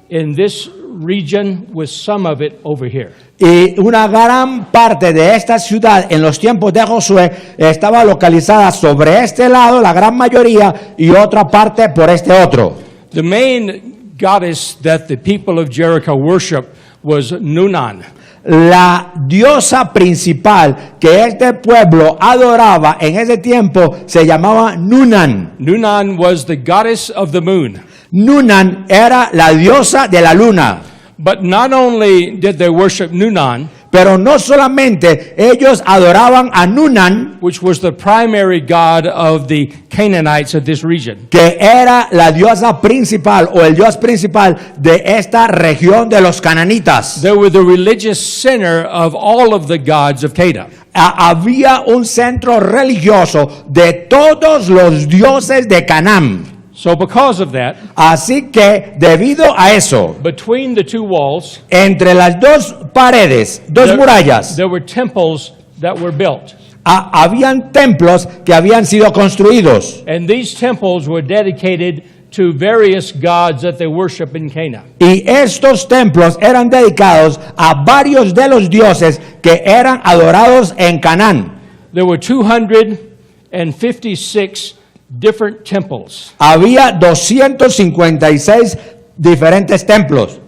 in this region, with some of it over here. Y una gran parte de esta ciudad en los tiempos de Josué estaba localizada sobre este lado, la gran mayoría, y otra parte por este otro. The main goddess that the people of Jericho worshiped was Nunan. La diosa principal que este pueblo adoraba en ese tiempo se llamaba Nunan. Nunan was the goddess of the moon. Nunan era la diosa de la luna. But not only did they worship Nunan, Pero no solamente ellos adoraban a Nunan, which was the primary god of the Canaanites of this region, que era la diosa principal o el dios principal de esta región de los cananitas. they were the religious center of all of the gods of Canaan. Había un centro religioso de todos los dioses de Canaán. So because of that, Así que debido a eso, between the two walls, entre las dos paredes, dos murallas, there were temples that were built. habían templos que habían sido construidos. And these temples were dedicated to various gods that they worship in Canaan. Y estos templos eran dedicados a varios de los dioses que eran adorados en Canaán. There were 256 different temples. Había 256 diferentes templos.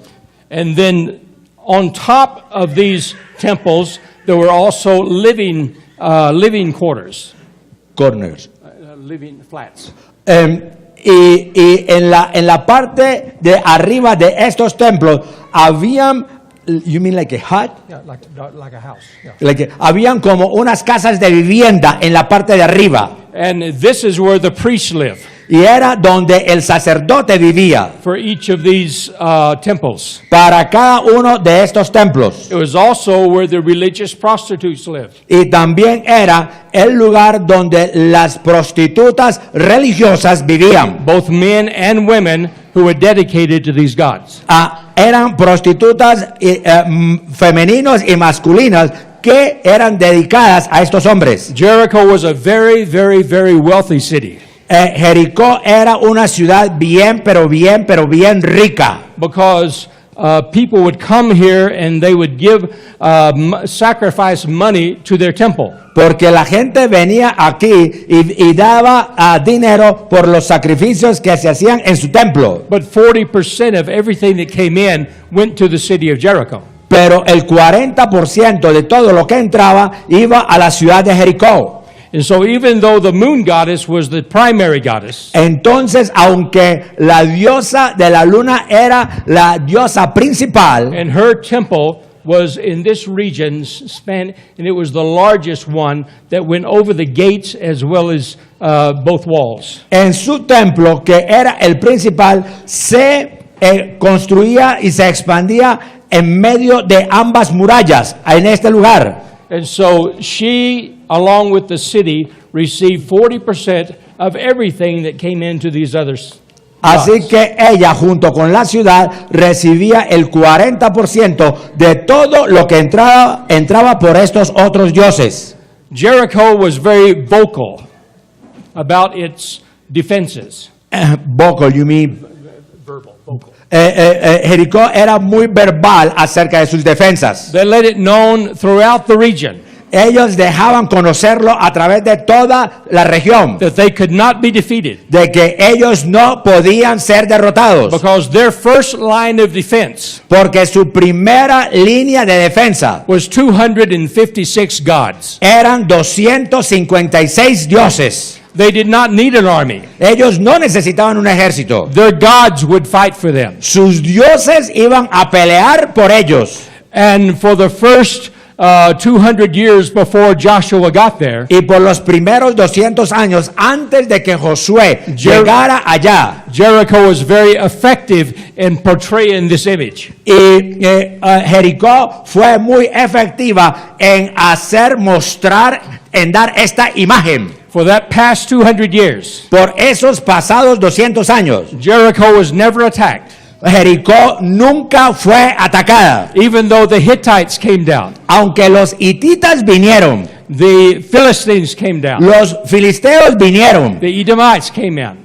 And then on top of these temples, there were also living quarters, Corners. living flats. Y en la parte de arriba de estos templos habían, you mean like a hut? Yeah, like a house. Yeah. Habían como unas casas de vivienda en la parte de arriba. And this is where the priests live Y era donde el sacerdote vivía for each of these temples. para cada uno de estos templos. It was also where the religious prostitutes lived. Y también era el lugar donde las prostitutas religiosas vivían. Both men and women who were dedicated to these gods. Eran prostitutas femeninos y masculinas que eran dedicadas a estos hombres. Jericho was a very, very, very wealthy city Jericó era una ciudad bien rica. because people would come here and they would give sacrifice money to their temple. Porque la gente venía aquí y daba dinero por los sacrificios que se hacían en su templo. But 40% of everything that came in went to the city of Jericho. Pero el 40% de todo lo que entraba iba a la ciudad de Jericó. And so even though the moon goddess was the primary goddess, Entonces, aunque la diosa de la luna era la diosa principal, and her temple was in this region, and it was the largest one that went over the gates as well as both walls. en su templo, que era el principal, se construía y se expandía en medio de ambas murallas, en este lugar. And so she, along with the city, received 40% of everything that came into these others. Así que ella, junto con la ciudad, recibía el 40% de todo lo que entraba por estos otros dioses. Jericho was very vocal about its defenses. Vocal, you mean? Vocal. Jericó era muy verbal acerca de sus defensas. They let it known throughout the region Ellos dejaban conocerlo a través de toda la región, that they could not be defeated de que ellos no podían ser derrotados, because their first line of defense porque su primera línea de defensa was 256 gods. eran 256 dioses. They did not need an army. Ellos no necesitaban un ejército. Their gods would fight for them. Sus dioses iban a pelear por ellos. And for the first 200 years before Joshua got there, Y por los primeros 200 años antes de que Josué llegara allá, Jericho was very effective in portraying this image. y Jericó fue muy efectiva en en dar esta imagen. For that past 200 years, Por esos pasados 200 años, Jericho was never attacked, Jericó nunca fue atacada. even though the Hittites came down, Aunque los hititas vinieron, the Philistines came down, los filisteos vinieron, the Edomites came down,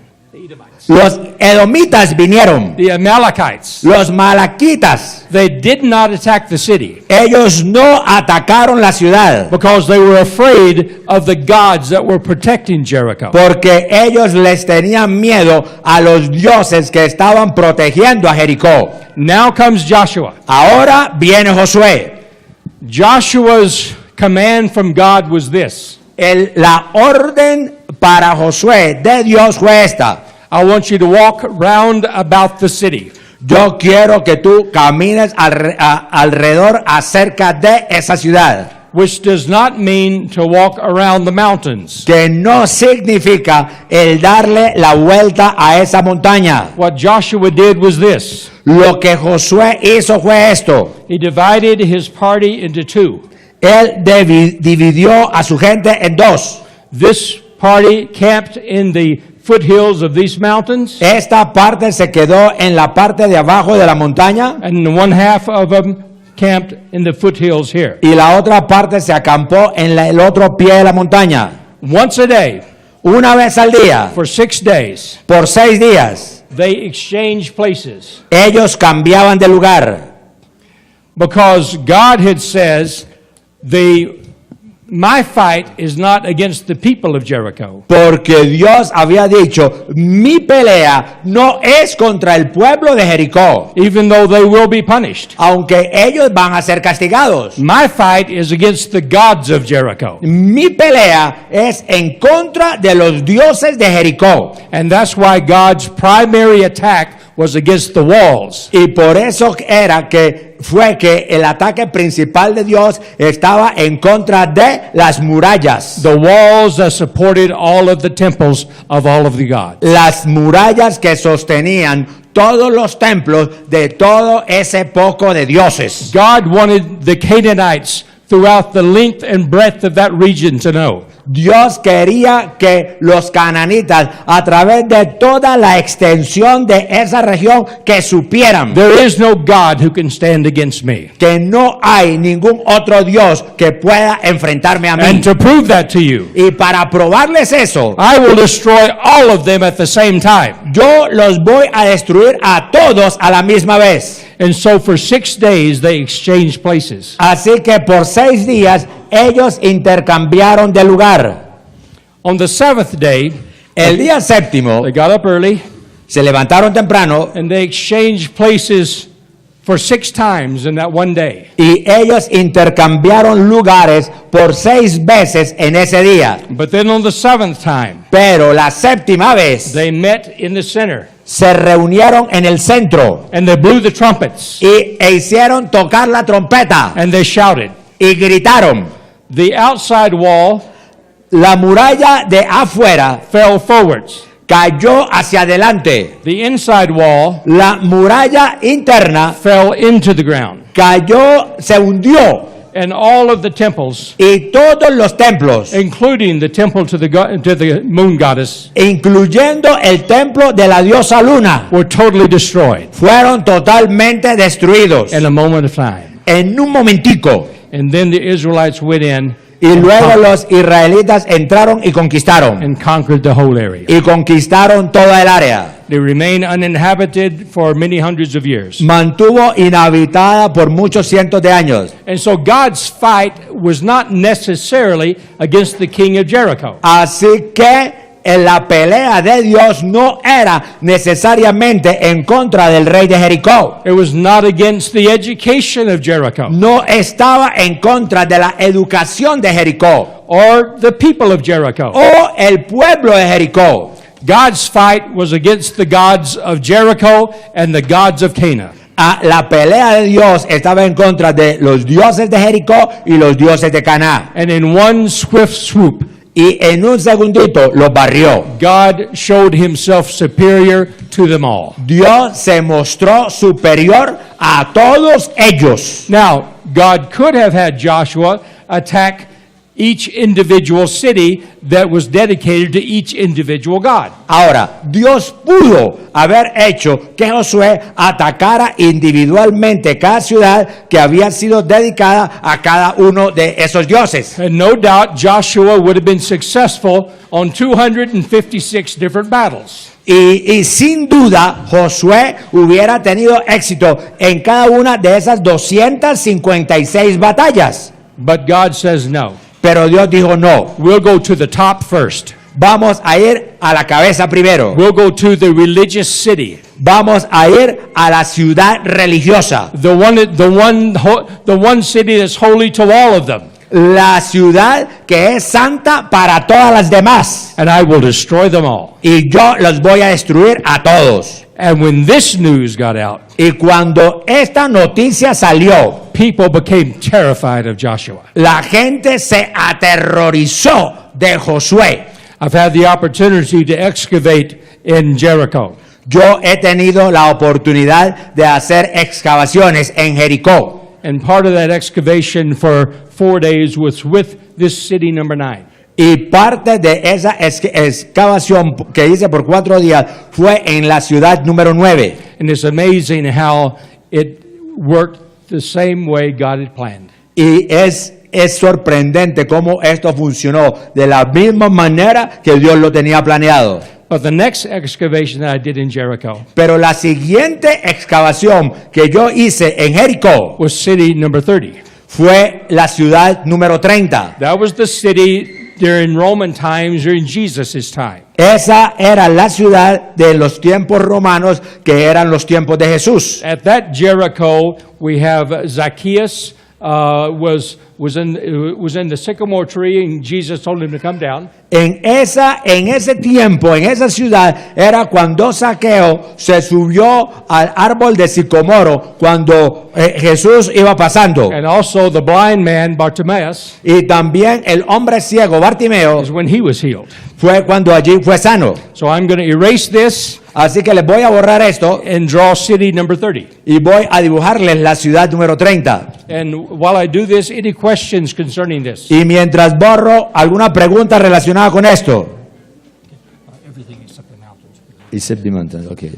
los edomitas vinieron, the Amalekites. los malaquitas. They did not attack the city Ellos no atacaron la ciudad because they were afraid of the gods that were protecting Jericho. porque ellos les tenían miedo a los dioses que estaban protegiendo a Jericó. Now comes Joshua. Ahora viene Josué. Joshua's command from God was this: La orden para Josué de Dios fue esta: I want you to walk round about the city. yo quiero que tú camines alrededor acerca de esa ciudad, Which does not mean to walk around the mountains. que no significa el darle la vuelta a esa montaña. What Joshua did was this: Lo que Josué hizo fue esto: he divided his party into two. él dividió a su gente en dos. This party camped in the foothills of these mountains, Esta parte se quedó en la parte de abajo de la montaña and one half of them camped in the foothills here. y la otra parte se acampó en el otro pie de la montaña. Once a day, Una vez al día, for 6 days, por 6 días, they exchanged places ellos cambiaban de lugar. because God had says my fight is not against the people of Jericho. Porque Dios había dicho, mi pelea no es contra el pueblo de Jericó, Even though they will be punished. aunque ellos van a ser castigados. My fight is against the gods of Jericho. Mi pelea es en contra de los dioses de Jericó. And that's why God's primary attack was against the walls. Y por eso fue que el ataque principal de Dios estaba en contra de las murallas. The walls that supported all of the temples of all of the gods. Las murallas que sostenían todos los templos de todo ese poco de dioses. God wanted the Canaanites throughout the length and breadth of that region to know Dios quería que los cananitas, a través de toda la extensión de esa región, que supieran there is no God who can stand against me. que no hay ningún otro Dios que pueda enfrentarme a mí. And to prove that to you, Y para probarles eso, I will destroy all of them at the same time. yo los voy a destruir a todos a la misma vez. And so for 6 days they exchanged places. Así que por 6 días ellos intercambiaron de lugar. On the 7th day, El día séptimo they got up early se levantaron temprano and they exchanged places for 6 times in that one day. y ellos intercambiaron lugares por 6 veces en ese día. But then on the 7th time, Pero la séptima vez they met in the center se reunieron en el centro and they blew the trumpets e hicieron tocar la trompeta and they shouted. y gritaron. The outside wall La muralla de afuera fell forwards. cayó hacia adelante. The inside wall La muralla interna fell into the ground. se hundió. and all of the temples, y todos los templos, including the temple to the moon goddess, incluyendo el templo de la diosa Luna, were totally destroyed fueron totalmente destruidos in a moment of time. en un momentico. And then the Israelites went in Y luego los israelitas entraron y conquistaron. and conquered the whole area. Y conquistaron toda el área. They remained uninhabited for many hundreds of years. Mantuvo inhabitada por muchos cientos de años. And so God's fight was not necessarily against the king of Jericho. Así que en la pelea de Dios no era necesariamente en contra del rey de Jericó. It was not against the education of Jericho No estaba en contra de la educación de Jericó or the people of Jericho. o el pueblo de Jericó. God's fight was against the gods of Jericho and the gods of Canaan. La pelea de Dios estaba en contra de los dioses de Jericó y los dioses de Canaán. And in one swift swoop, Y en un segundito los barrió. God showed himself superior to them all. Dios se mostró superior a todos ellos. Now, God could have had Joshua attack each individual city that was dedicated to each individual god. Ahora, Dios pudo haber hecho que Josué atacara individualmente cada ciudad que había sido dedicada a cada uno de esos dioses. And no doubt Joshua would have been successful on 256 different battles. Y sin duda, Josué hubiera tenido éxito en cada una de esas 256 batallas. But God says no. Pero Dios dijo no. We'll go to the top first. Vamos a ir a la cabeza primero. We'll go to the religious city. Vamos a ir a la ciudad religiosa. The one city that's holy to all of them. La ciudad que es santa para todas las demás. And I will destroy them all. Y yo los voy a destruir a todos. And when this news got out, Y cuando esta noticia salió, people became terrified of Joshua. la gente se aterrorizó de Josué. I've had the opportunity to excavate in Jericho. Yo he tenido la oportunidad de hacer excavaciones en Jericó. And part of that excavation for 4 days was with this city number 9. Y parte de esa excavación que hice por 4 días fue en la ciudad número 9. And it's amazing how it worked the same way God had planned. Y es sorprendente cómo esto funcionó de la misma manera que Dios lo tenía planeado. But the next excavation that I did in Jericho Pero la siguiente excavación que yo hice en Jericó was city number 30. fue la ciudad número 30. That was the city during Roman times, during Jesus' time. Esa era la ciudad de los tiempos romanos que eran los tiempos de Jesús. At that Jericho, we have Zacchaeus was in the sycamore tree, and Jesus told him to come down. En ese tiempo, en esa ciudad, era cuando Zaqueo se subió al árbol de sicomoro cuando Jesús iba pasando. And also the blind man, Bartimaeus, Y también el hombre ciego, Bartimeo, is when he was healed. fue cuando allí fue sano. So I'm going to erase this Así que les voy a borrar esto and draw city number 30. y voy a dibujarles la ciudad número 30. And while I do this, any questions concerning this? Y mientras borro, ¿alguna pregunta relacionada con esto? Everything except the mountains. Except the mountains, okay.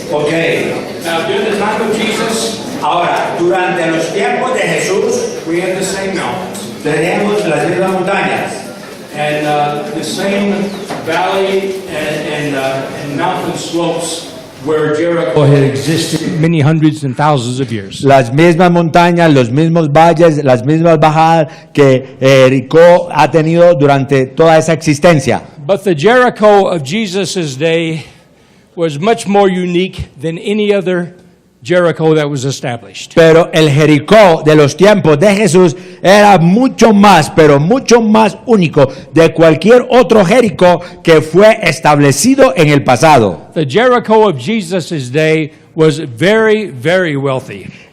Okay. Now, during the time of Jesus, Ahora, durante los tiempos de Jesús, we had the same mountains tenemos las mismas montañas and the same valley and mountain slopes where Jericho had existed many hundreds and thousands of years. las mismas montañas, los mismos valles, las mismas bajadas que Jericó ha tenido durante toda esa existencia. But the Jericho of Jesus' day was much more unique than any other Jericho that was established. Pero el Jericó de los tiempos de Jesús era mucho más, pero mucho más único de cualquier otro Jericó que fue establecido en el pasado. The Jericho of Jesus' day was very, very wealthy.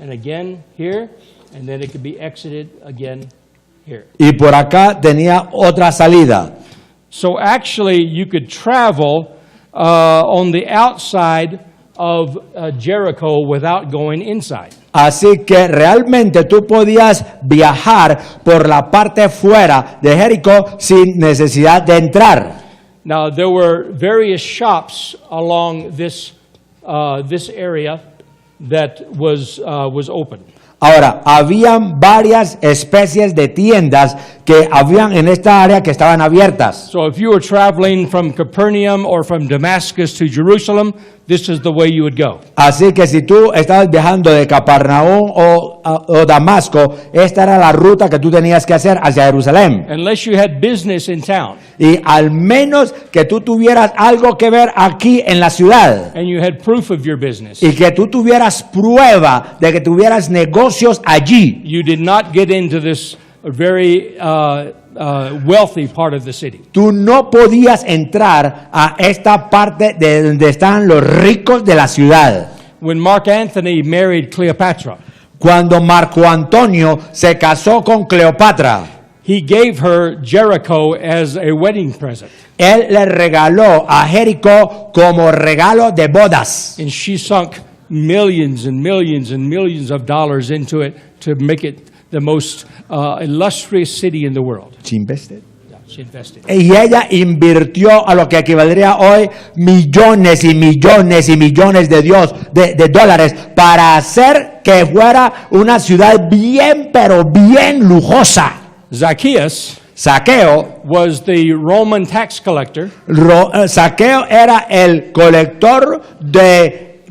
and again here, and then it could be exited again here. Y por acá tenía otra salida. So actually, you could travel on the outside of Jericho without going inside. Así que realmente tú podías viajar por la parte fuera de Jericó sin necesidad de entrar. Now, there were various shops along this area that was open. Ahora, habían varias especies de tiendas que habían en esta área que estaban abiertas. So if you were traveling from Capernaum or from Damascus to Jerusalem, this is the way you would go. Así que si tú estabas viajando de Capernaum o Damasco, esta era la ruta que tú tenías que hacer hacia Jerusalén. Unless you had business in town Y al menos que tú tuvieras algo que ver aquí en la ciudad and you had proof of your business, y que tú tuvieras prueba de que tuvieras negocios allí, you did not get into this very wealthy part of the city. tú no podías entrar a esta parte de donde están los ricos de la ciudad. When Mark Antony married Cleopatra, Cuando Marco Antonio se casó con Cleopatra, he gave her Jericho as a wedding present. él le regaló a Jericó como regalo de bodas. And she sunk millions and millions and millions of dollars into it to make it the most illustrious city in the world. She invested. Yeah, she invested. Y ella invirtió a lo que equivaldría hoy millones y millones y millones de dólares para hacer que fuera una ciudad bien, pero bien lujosa. Zacchaeus Saqueo, was the Roman tax collector, Saqueo era el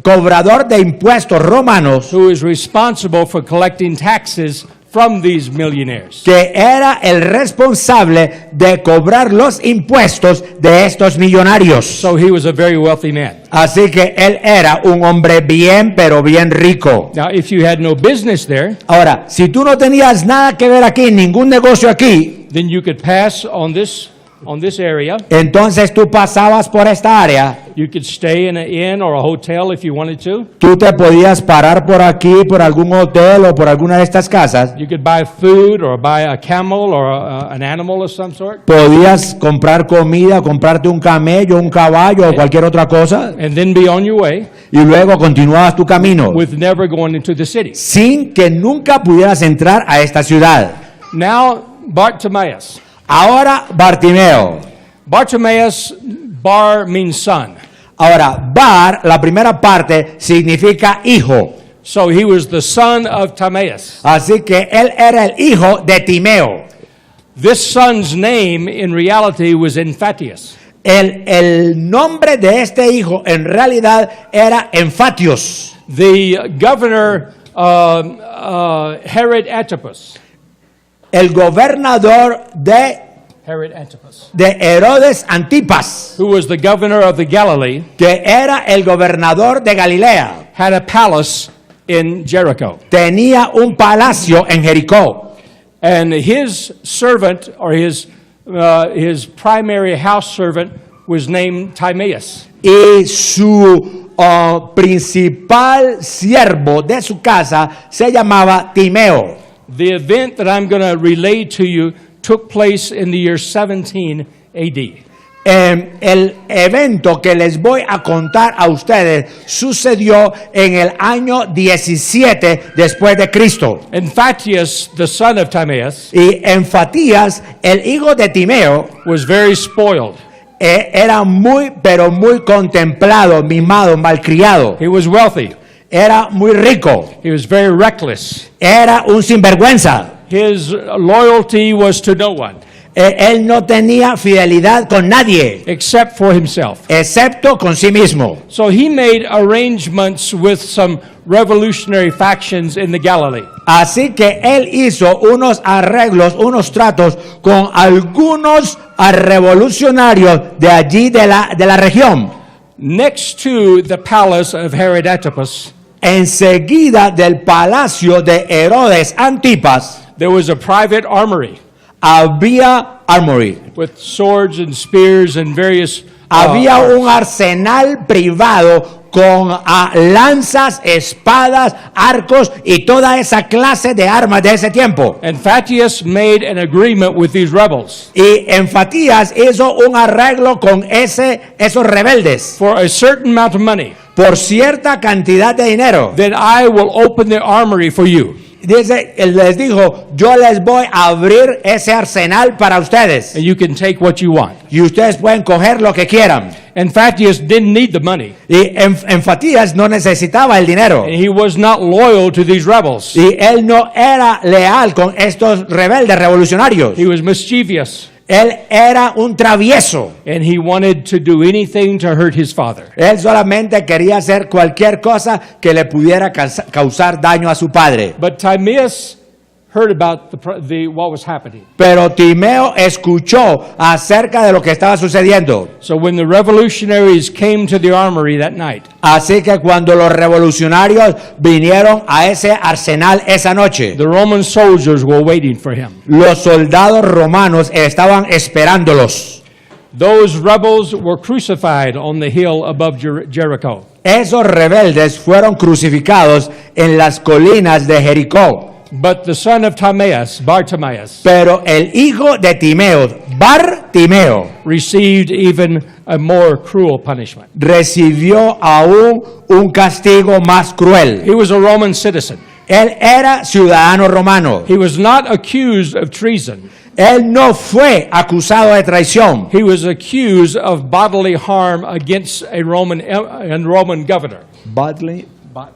cobrador de impuestos romanos, who is responsible for collecting taxes from these millionaires. que era el responsable de cobrar los impuestos de estos millonarios. So he was a very wealthy man. Así que él era un hombre bien, pero bien rico. Now, if you had no business there, Ahora, si tú no tenías nada que ver aquí, ningún negocio aquí, then you could pass on this area. entonces tú pasabas por esta área, You could stay in an inn or a hotel if you wanted to. tú te podías parar por aquí, por algún hotel o por alguna de estas casas, You could buy food or buy a camel or an animal of some sort, podías comprar comida, comprarte un camello, un caballo o cualquier otra cosa, and then be on your way y luego continuabas tu camino, with never going into the city. sin que nunca pudieras entrar a esta ciudad. Now, Bartimaeus. Ahora, Bartimeo. Bartimaeus, bar means son. Ahora, Bar, la primera parte, significa hijo. So he was the son of Timaeus. Así que él era el hijo de Timeo. This son's name in reality was Emphatius. El nombre de este hijo en realidad era Enfatios. The governor Herod Antipas. El gobernador Herod Antipas, de Herodes Antipas, who was the governor of the Galilee, que era el gobernador de Galilea, had a palace in Jericho. tenía un palacio en Jericó. And his servant, or his primary house servant, was named Timaeus. Y su principal siervo de su casa se llamaba Timeo. The event that I'm going to relay to you took place in the year 17 AD. El evento que les voy a contar a ustedes sucedió en el año 17 después de Cristo. Emphatius, the son of Timaeus, Y Enfatías, el hijo de Timeo, was very spoiled. era muy, pero muy contemplado, mimado, malcriado. He was wealthy. Era muy rico. He was very reckless. Era un sinvergüenza. His loyalty was to no one Él no tenía fidelidad con nadie, except for himself. excepto con sí mismo. So he made arrangements with some revolutionary factions in the Galilee. Así que él hizo unos arreglos, unos tratos con algunos revolucionarios de allí de la región. Next to the palace of Herod Antipas, Enseguida del palacio de Herodes Antipas there was a private armory había armory, with swords and spears and various había arms. un arsenal privado con lanzas, espadas, arcos y toda esa clase de armas de ese tiempo. And Phaedius made an agreement with these rebels. Y Enfatías hizo un arreglo con esos rebeldes For a certain amount of money, por cierta cantidad de dinero. then I will open the armory for you. Dice, él les dijo, yo les voy a abrir ese arsenal para ustedes. And you can take what you want. Y ustedes pueden coger lo que quieran. And Phaedius didn't need the money. Y Enfatías no necesitaba el dinero. And he was not loyal to these rebels. Y él no era leal con estos rebeldes revolucionarios. He was mischievous. Él era un travieso. And he wanted to do anything to hurt his father. Él solamente quería hacer cualquier cosa que le pudiera causar daño a su padre. But Timaeus heard about what was happening. Pero Timeo escuchó acerca de lo que estaba sucediendo. So when the revolutionaries came to the armory that night, Así que cuando los revolucionarios vinieron a ese arsenal esa noche, the Roman soldiers were waiting for him. los soldados romanos estaban esperándolos. Those rebels were crucified on the hill above Jericho. Esos rebeldes fueron crucificados en las colinas de Jericó. But the son of Timaeus, Bartimaeus, Pero el hijo de Timeo, Bartimeo, received even a more cruel punishment. recibió aún un castigo más cruel. He was a Roman citizen. Él era ciudadano romano. He was not accused of treason. Él no fue acusado de traición. He was accused of bodily harm against a Roman governor. Bodily harm,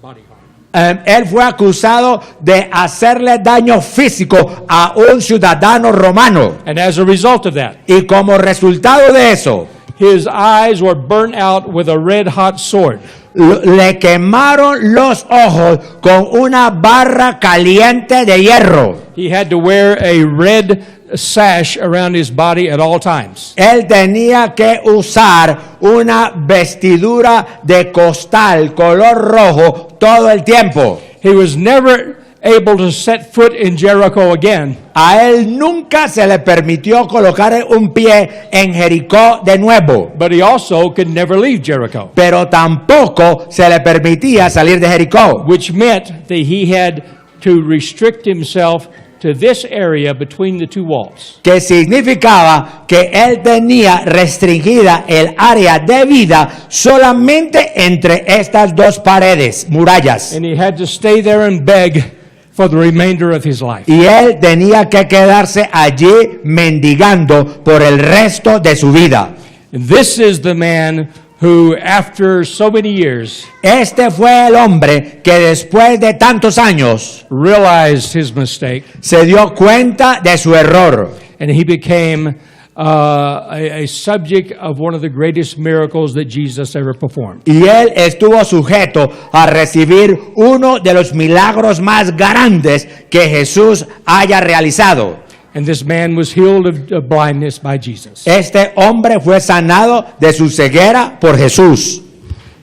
body harm. Él fue acusado de hacerle daño físico a un ciudadano romano. And as a result of that, Y como resultado de eso, his eyes were burnt out with a red-hot sword. le quemaron los ojos con una barra caliente de hierro. He had to wear a red sash around his body at all times. Él tenía que usar una vestidura de costal color rojo todo el tiempo. He was never able to set foot in Jericho again A él nunca se le permitió colocar un pie en Jericó de nuevo, but he also could never leave Jericho, pero tampoco se le permitía salir de Jericó, which meant that he had to restrict himself to this area between the two walls. que significaba que él tenía restringida el área de vida solamente entre estas dos paredes, murallas. And he had to stay there and beg for the remainder of his life. Y él tenía que quedarse allí mendigando por el resto de su vida. And this is the man who, after so many years, Este fue el hombre que después de tantos años realized his mistake, se dio cuenta de su error and he became a subject of one of the greatest miracles that Jesus ever performed. y él estuvo sujeto a recibir uno de los milagros más grandes que Jesús haya realizado. And this man was healed of blindness by Jesus. Este hombre fue sanado de su ceguera por Jesús.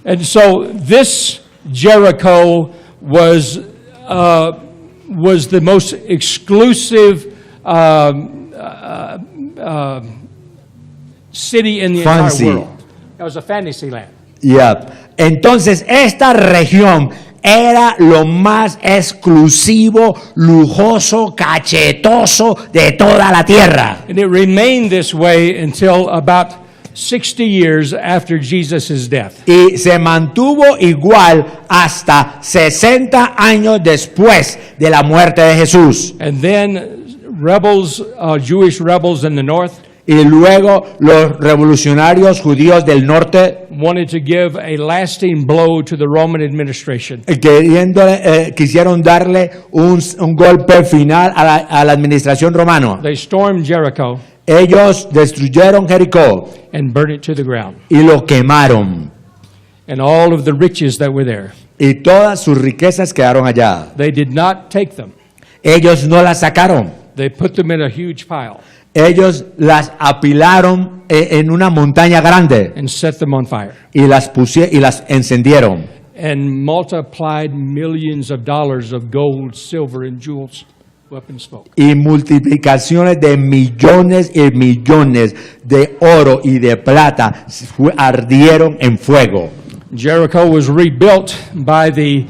And so this Jericho was the most exclusive city in the Fancy. entire world. It was a fantasy land. Entonces esta región era lo más exclusivo, lujoso, cachetoso de toda la tierra. And it remained this way until about 60 years after Jesus' death. Y se mantuvo igual hasta 60 años después de la muerte de Jesús. And then rebels, Jewish rebels in the north, Y luego los revolucionarios judíos del norte wanted to give a lasting blow to the Roman administration. quisieron darle un golpe final a la administración romana. They stormed Jericho Ellos destruyeron Jericó and burned it to the ground. y lo quemaron. And all of the riches that were there, Y todas sus riquezas quedaron allá. they did not take them. Ellos no las sacaron. They put them in a huge pile Ellos las apilaron en una montaña grande and set them on fire y las encendieron. and multiplied millions of dollars of gold, silver, and jewels up in smoke. Y multiplicaciones de millones y millones de oro y de plata ardieron en fuego. Jericho was rebuilt by the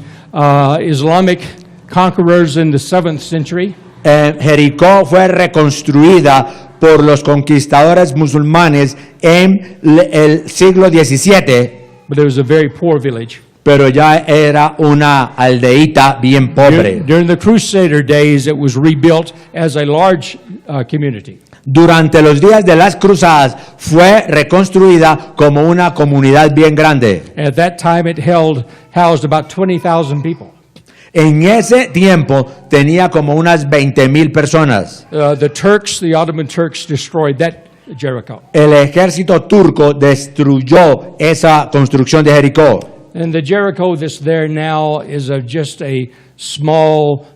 Islamic conquerors in the 7th century. Jericó fue reconstruida por los conquistadores musulmanes en el siglo XVII, But it was a very poor village. pero ya era una aldeíta bien pobre. During the Crusader days, it was rebuilt as a large community. Durante los días de las cruzadas fue reconstruida como una comunidad bien grande. At that time, it housed about 20,000 people. En ese tiempo tenía como unas 20,000 personas. The Ottoman Turks destroyed that Jericho. El ejército turco destruyó esa construcción de Jericó. And the Jericho that's there now is just a small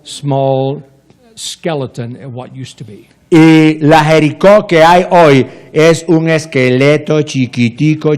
skeleton of what used to be. Y la Jericó que hay hoy es un esqueleto chiquitico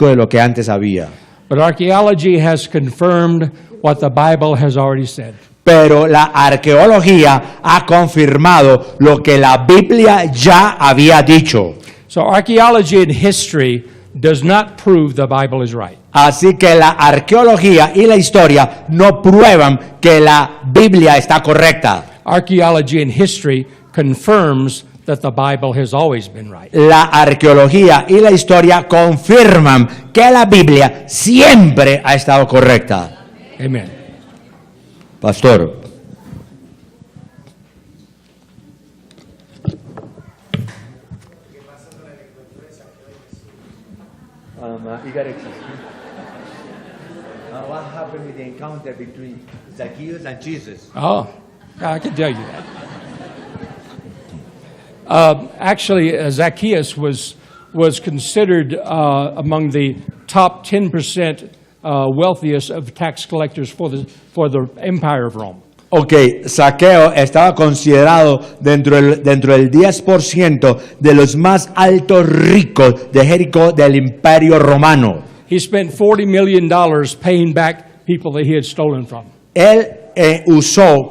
de lo que antes había. But archaeology has confirmed what the Bible has already said. Pero la arqueología ha confirmado lo que la Biblia ya había dicho. So archaeology and history does not prove the Bible is right. Así que la arqueología y la historia no prueban que la Biblia está correcta. Archaeology and history confirms that the Bible has always been right. La arqueología y la historia confirman que la Biblia siempre ha estado correcta. Amen. Pastor. What happened with the encounter between Zacchaeus and Jesus? Oh, I can tell you that. Actually, Zacchaeus was considered among the top 10% wealthiest of tax collectors for the Empire of Rome. Ok, Zaqueo estaba considerado dentro del 10% de los más altos ricos de Jericó del Imperio Romano. He spent $40 million paying back people that he had stolen from. Él usó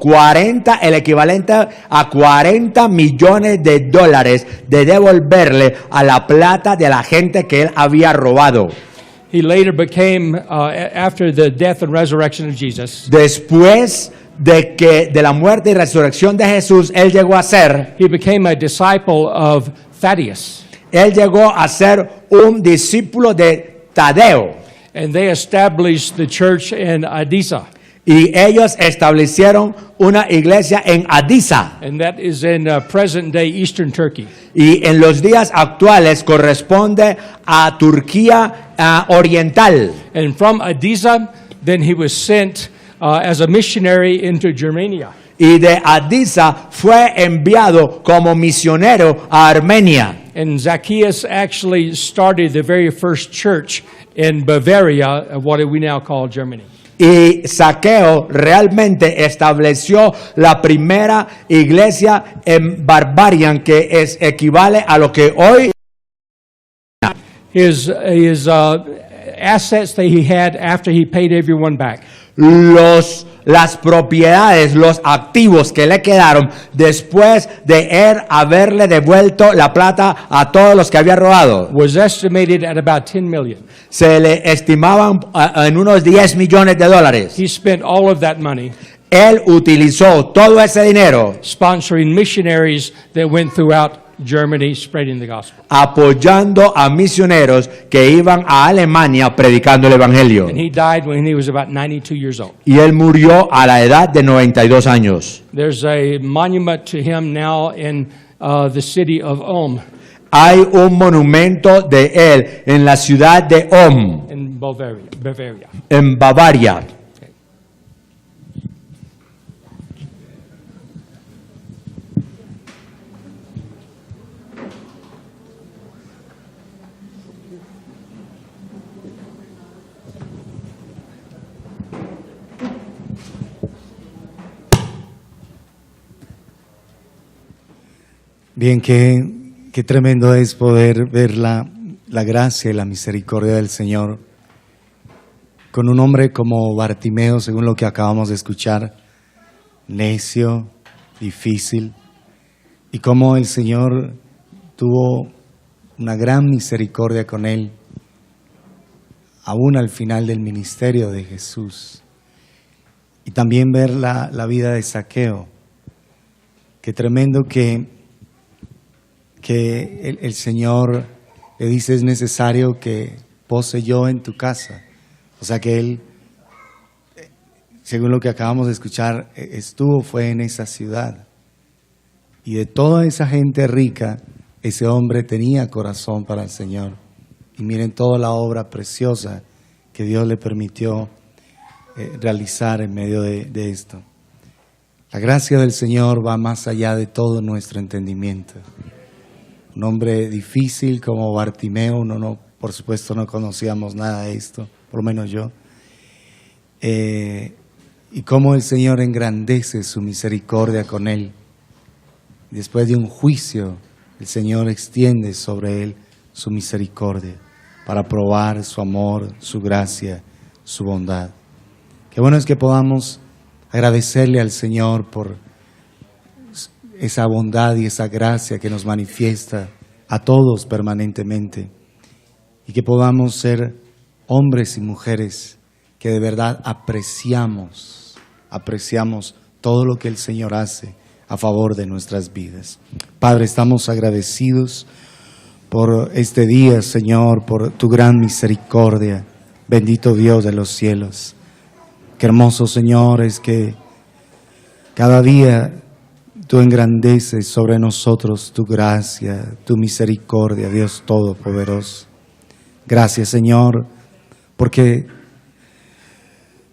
el equivalente a 40 millones de dólares de devolverle a la plata de la gente que él había robado. He later became, after the death and resurrection of Jesus, Después de la muerte y resurrección de Jesús, él llegó a ser he became a disciple of Thaddeus. Él llegó a ser un discípulo de Tadeo. And they established the church in Edessa. Y ellos establecieron una iglesia en Adisa. And that is in present-day Eastern Turkey. Y en los días actuales corresponde a Turquía oriental. And from Edessa, then he was sent as a missionary into Germania. Y de Adisa fue enviado como misionero a Armenia. And Zacchaeus actually started the very first church in Bavaria, what we now call Germany. Y Zaqueo realmente estableció la primera iglesia en Barbarian, que equivale a lo que hoy His assets that he had after he paid everyone back. las propiedades, los activos que le quedaron después de él haberle devuelto la plata a todos los que había robado. Was estimated at about 10 million. Se le estimaban en unos 10 millones de dólares. He spent all of that money Él utilizó todo ese dinero sponsoring missionaries that went throughout Germany spreading the gospel. apoyando a misioneros que iban a Alemania predicando el evangelio. And he died when he was about 92 years old. Y él murió a la edad de 92 años. There's a monument to him now in the city of Ulm Hay un monumento de él en la ciudad de Ulm, in Bavaria. en Bavaria. Bien, qué tremendo es poder ver la gracia y la misericordia del Señor con un hombre como Bartimeo, según lo que acabamos de escuchar, necio, difícil, y cómo el Señor tuvo una gran misericordia con él, aún al final del ministerio de Jesús. Y también ver la vida de Zaqueo. Qué tremendo que el Señor le dice: es necesario que pose yo en tu casa. O sea que él, según lo que acabamos de escuchar, fue en esa ciudad. Y de toda esa gente rica, ese hombre tenía corazón para el Señor. Y miren toda la obra preciosa que Dios le permitió realizar en medio de esto. La gracia del Señor va más allá de todo nuestro entendimiento. Un hombre difícil como Bartimeo, por supuesto no conocíamos nada de esto, por lo menos yo. Y cómo el Señor engrandece su misericordia con él. Después de un juicio, el Señor extiende sobre él su misericordia para probar su amor, su gracia, su bondad. Qué bueno es que podamos agradecerle al Señor por esa bondad y esa gracia que nos manifiesta a todos permanentemente, y que podamos ser hombres y mujeres que de verdad apreciamos todo lo que el Señor hace a favor de nuestras vidas. Padre, estamos agradecidos por este día, Señor, por tu gran misericordia. Bendito Dios de los cielos. Qué hermoso, Señor, es que cada día tú engrandeces sobre nosotros tu gracia, tu misericordia, Dios Todopoderoso. Gracias, Señor, porque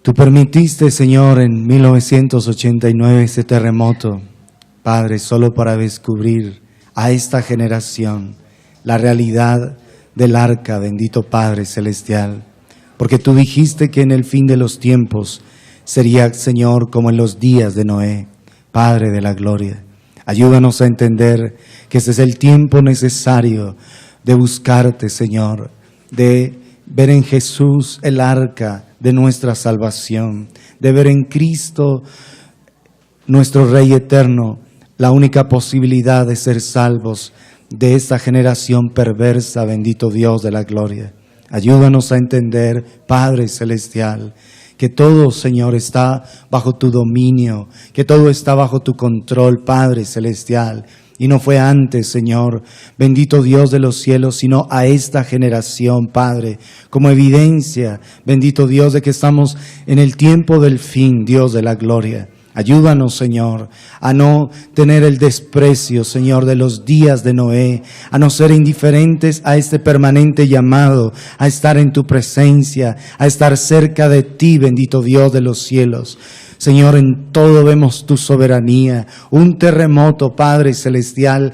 tú permitiste, Señor, en 1989 ese terremoto, Padre, solo para descubrir a esta generación la realidad del arca, bendito Padre Celestial. Porque tú dijiste que en el fin de los tiempos sería, Señor, como en los días de Noé. Padre de la gloria, ayúdanos a entender que ese es el tiempo necesario de buscarte, Señor, de ver en Jesús el arca de nuestra salvación, de ver en Cristo, nuestro Rey eterno, la única posibilidad de ser salvos de esta generación perversa, bendito Dios de la gloria. Ayúdanos a entender, Padre Celestial, que todo, Señor, está bajo tu dominio, que todo está bajo tu control, Padre Celestial. Y no fue antes, Señor, bendito Dios de los cielos, sino a esta generación, Padre, como evidencia, bendito Dios, de que estamos en el tiempo del fin, Dios de la gloria. Ayúdanos, Señor, a no tener el desprecio, Señor, de los días de Noé, a no ser indiferentes a este permanente llamado, a estar en tu presencia, a estar cerca de ti, bendito Dios de los cielos. Señor, en todo vemos tu soberanía, un terremoto, Padre Celestial,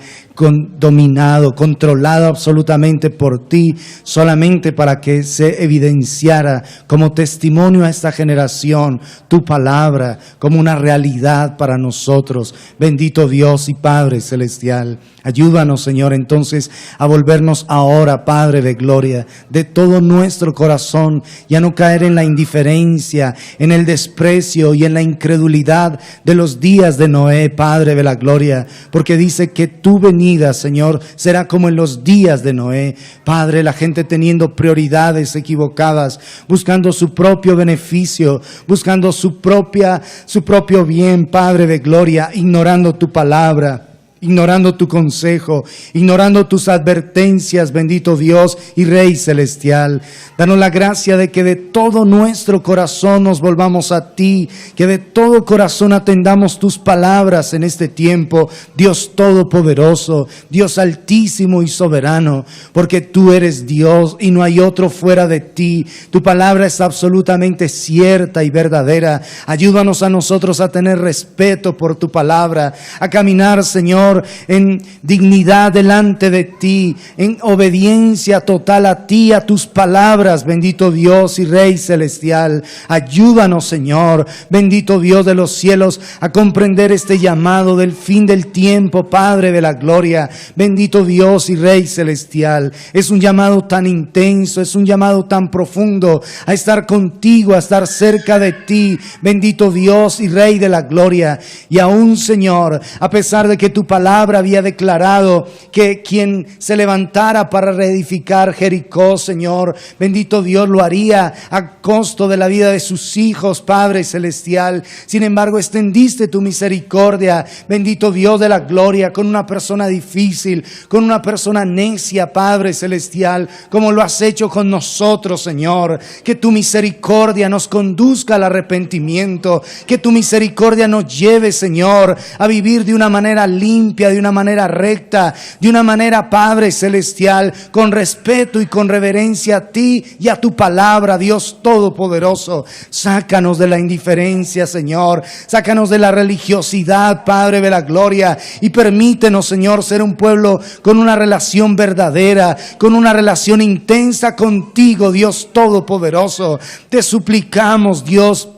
dominado, controlado absolutamente por ti, solamente para que se evidenciara como testimonio a esta generación tu palabra, como una realidad para nosotros. Bendito Dios y Padre Celestial, ayúdanos, Señor, entonces a volvernos ahora, Padre de gloria, de todo nuestro corazón, y a no caer en la indiferencia, en el desprecio y en la incredulidad de los días de Noé, Padre de la gloria, porque dice que tu venida, Señor, será como en los días de Noé. Padre, la gente teniendo prioridades equivocadas, buscando su propio beneficio, buscando su propio bien, Padre de gloria, ignorando tu palabra, ignorando tu consejo, ignorando tus advertencias, bendito Dios y Rey Celestial. Danos la gracia de que de todo nuestro corazón nos volvamos a ti, que de todo corazón atendamos tus palabras en este tiempo, Dios Todopoderoso, Dios Altísimo y Soberano, porque tú eres Dios y no hay otro fuera de ti. Tu palabra es absolutamente cierta y verdadera. Ayúdanos a nosotros a tener respeto por tu palabra, a caminar, Señor, en dignidad delante de ti, en obediencia total a ti, a tus palabras, bendito Dios y Rey Celestial. Ayúdanos, Señor, bendito Dios de los cielos, a comprender este llamado del fin del tiempo, Padre de la gloria, bendito Dios y Rey Celestial. Es un llamado tan intenso, es un llamado tan profundo, a estar contigo, a estar cerca de ti, bendito Dios y Rey de la gloria. Y aún, Señor, a pesar de que tu palabra palabra había declarado que quien se levantara para reedificar Jericó, Señor, bendito Dios, lo haría a costo de la vida de sus hijos, Padre celestial. Sin embargo, extendiste tu misericordia, bendito Dios de la gloria, con una persona difícil, con una persona necia, Padre celestial, como lo has hecho con nosotros, Señor. Que tu misericordia nos conduzca al arrepentimiento, que tu misericordia nos lleve, Señor, a vivir de una manera limpia, de una manera recta, de una manera, Padre celestial, con respeto y con reverencia a ti y a tu palabra, Dios Todopoderoso. Sácanos de la indiferencia, Señor, sácanos de la religiosidad, Padre de la gloria, y permítenos, Señor, ser un pueblo con una relación verdadera, con una relación intensa contigo, Dios Todopoderoso. Te suplicamos, Dios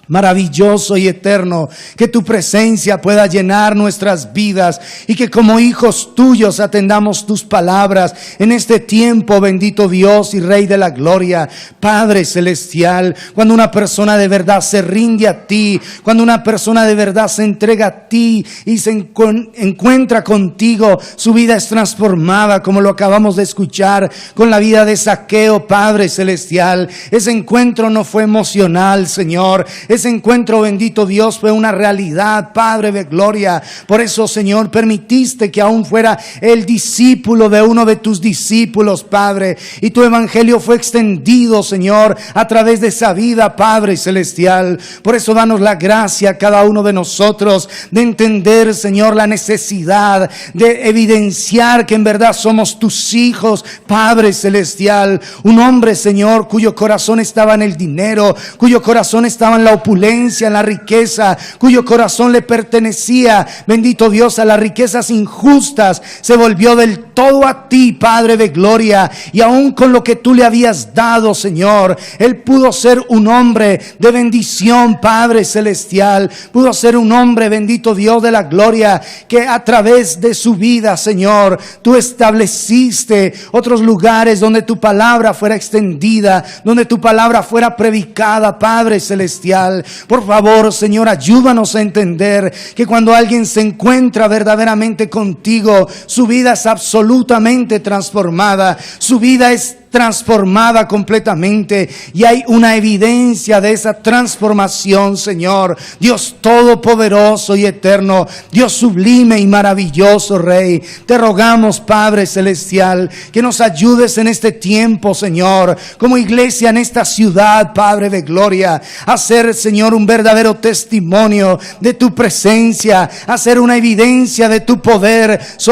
maravilloso y eterno, que tu presencia pueda llenar nuestras vidas y que como hijos tuyos atendamos tus palabras en este tiempo, bendito Dios y Rey de la gloria. Padre celestial, cuando una persona de verdad se rinde a ti, cuando una persona de verdad se entrega a ti y se encuentra contigo, su vida es transformada, como lo acabamos de escuchar con la vida de Zaqueo, Padre celestial. Ese encuentro no fue emocional, Señor. Ese encuentro, bendito Dios, fue una realidad, Padre de gloria. Por eso, Señor, permitiste que aún fuera el discípulo de uno de tus discípulos, Padre, y tu evangelio fue extendido, Señor, a través de esa vida, Padre celestial. Por eso danos la gracia a cada uno de nosotros de entender, Señor, la necesidad de evidenciar que en verdad somos tus hijos, Padre celestial. Un hombre, Señor, cuyo corazón estaba en el dinero, cuyo corazón estaba en la opulencia, en la riqueza, cuyo corazón le pertenecía, bendito Dios, a las riquezas injustas, se volvió del todo a ti, Padre de gloria, y aún con lo que tú le habías dado, Señor, él pudo ser un hombre de bendición, Padre celestial, pudo ser un hombre, bendito Dios de la gloria, que a través de su vida, Señor, tú estableciste otros lugares donde tu palabra fuera extendida, donde tu palabra fuera predicada, Padre celestial. Por favor, Señor, ayúdanos a entender que cuando alguien se encuentra verdaderamente contigo, su vida es absolutamente transformada, su vida es transformada completamente y hay una evidencia de esa transformación, Señor. Dios todopoderoso y eterno, Dios sublime y maravilloso, Rey, te rogamos, Padre celestial, que nos ayudes en este tiempo, Señor, como iglesia en esta ciudad, Padre de gloria, a ser, Señor, un verdadero testimonio de tu presencia, a ser una evidencia de tu poder sobre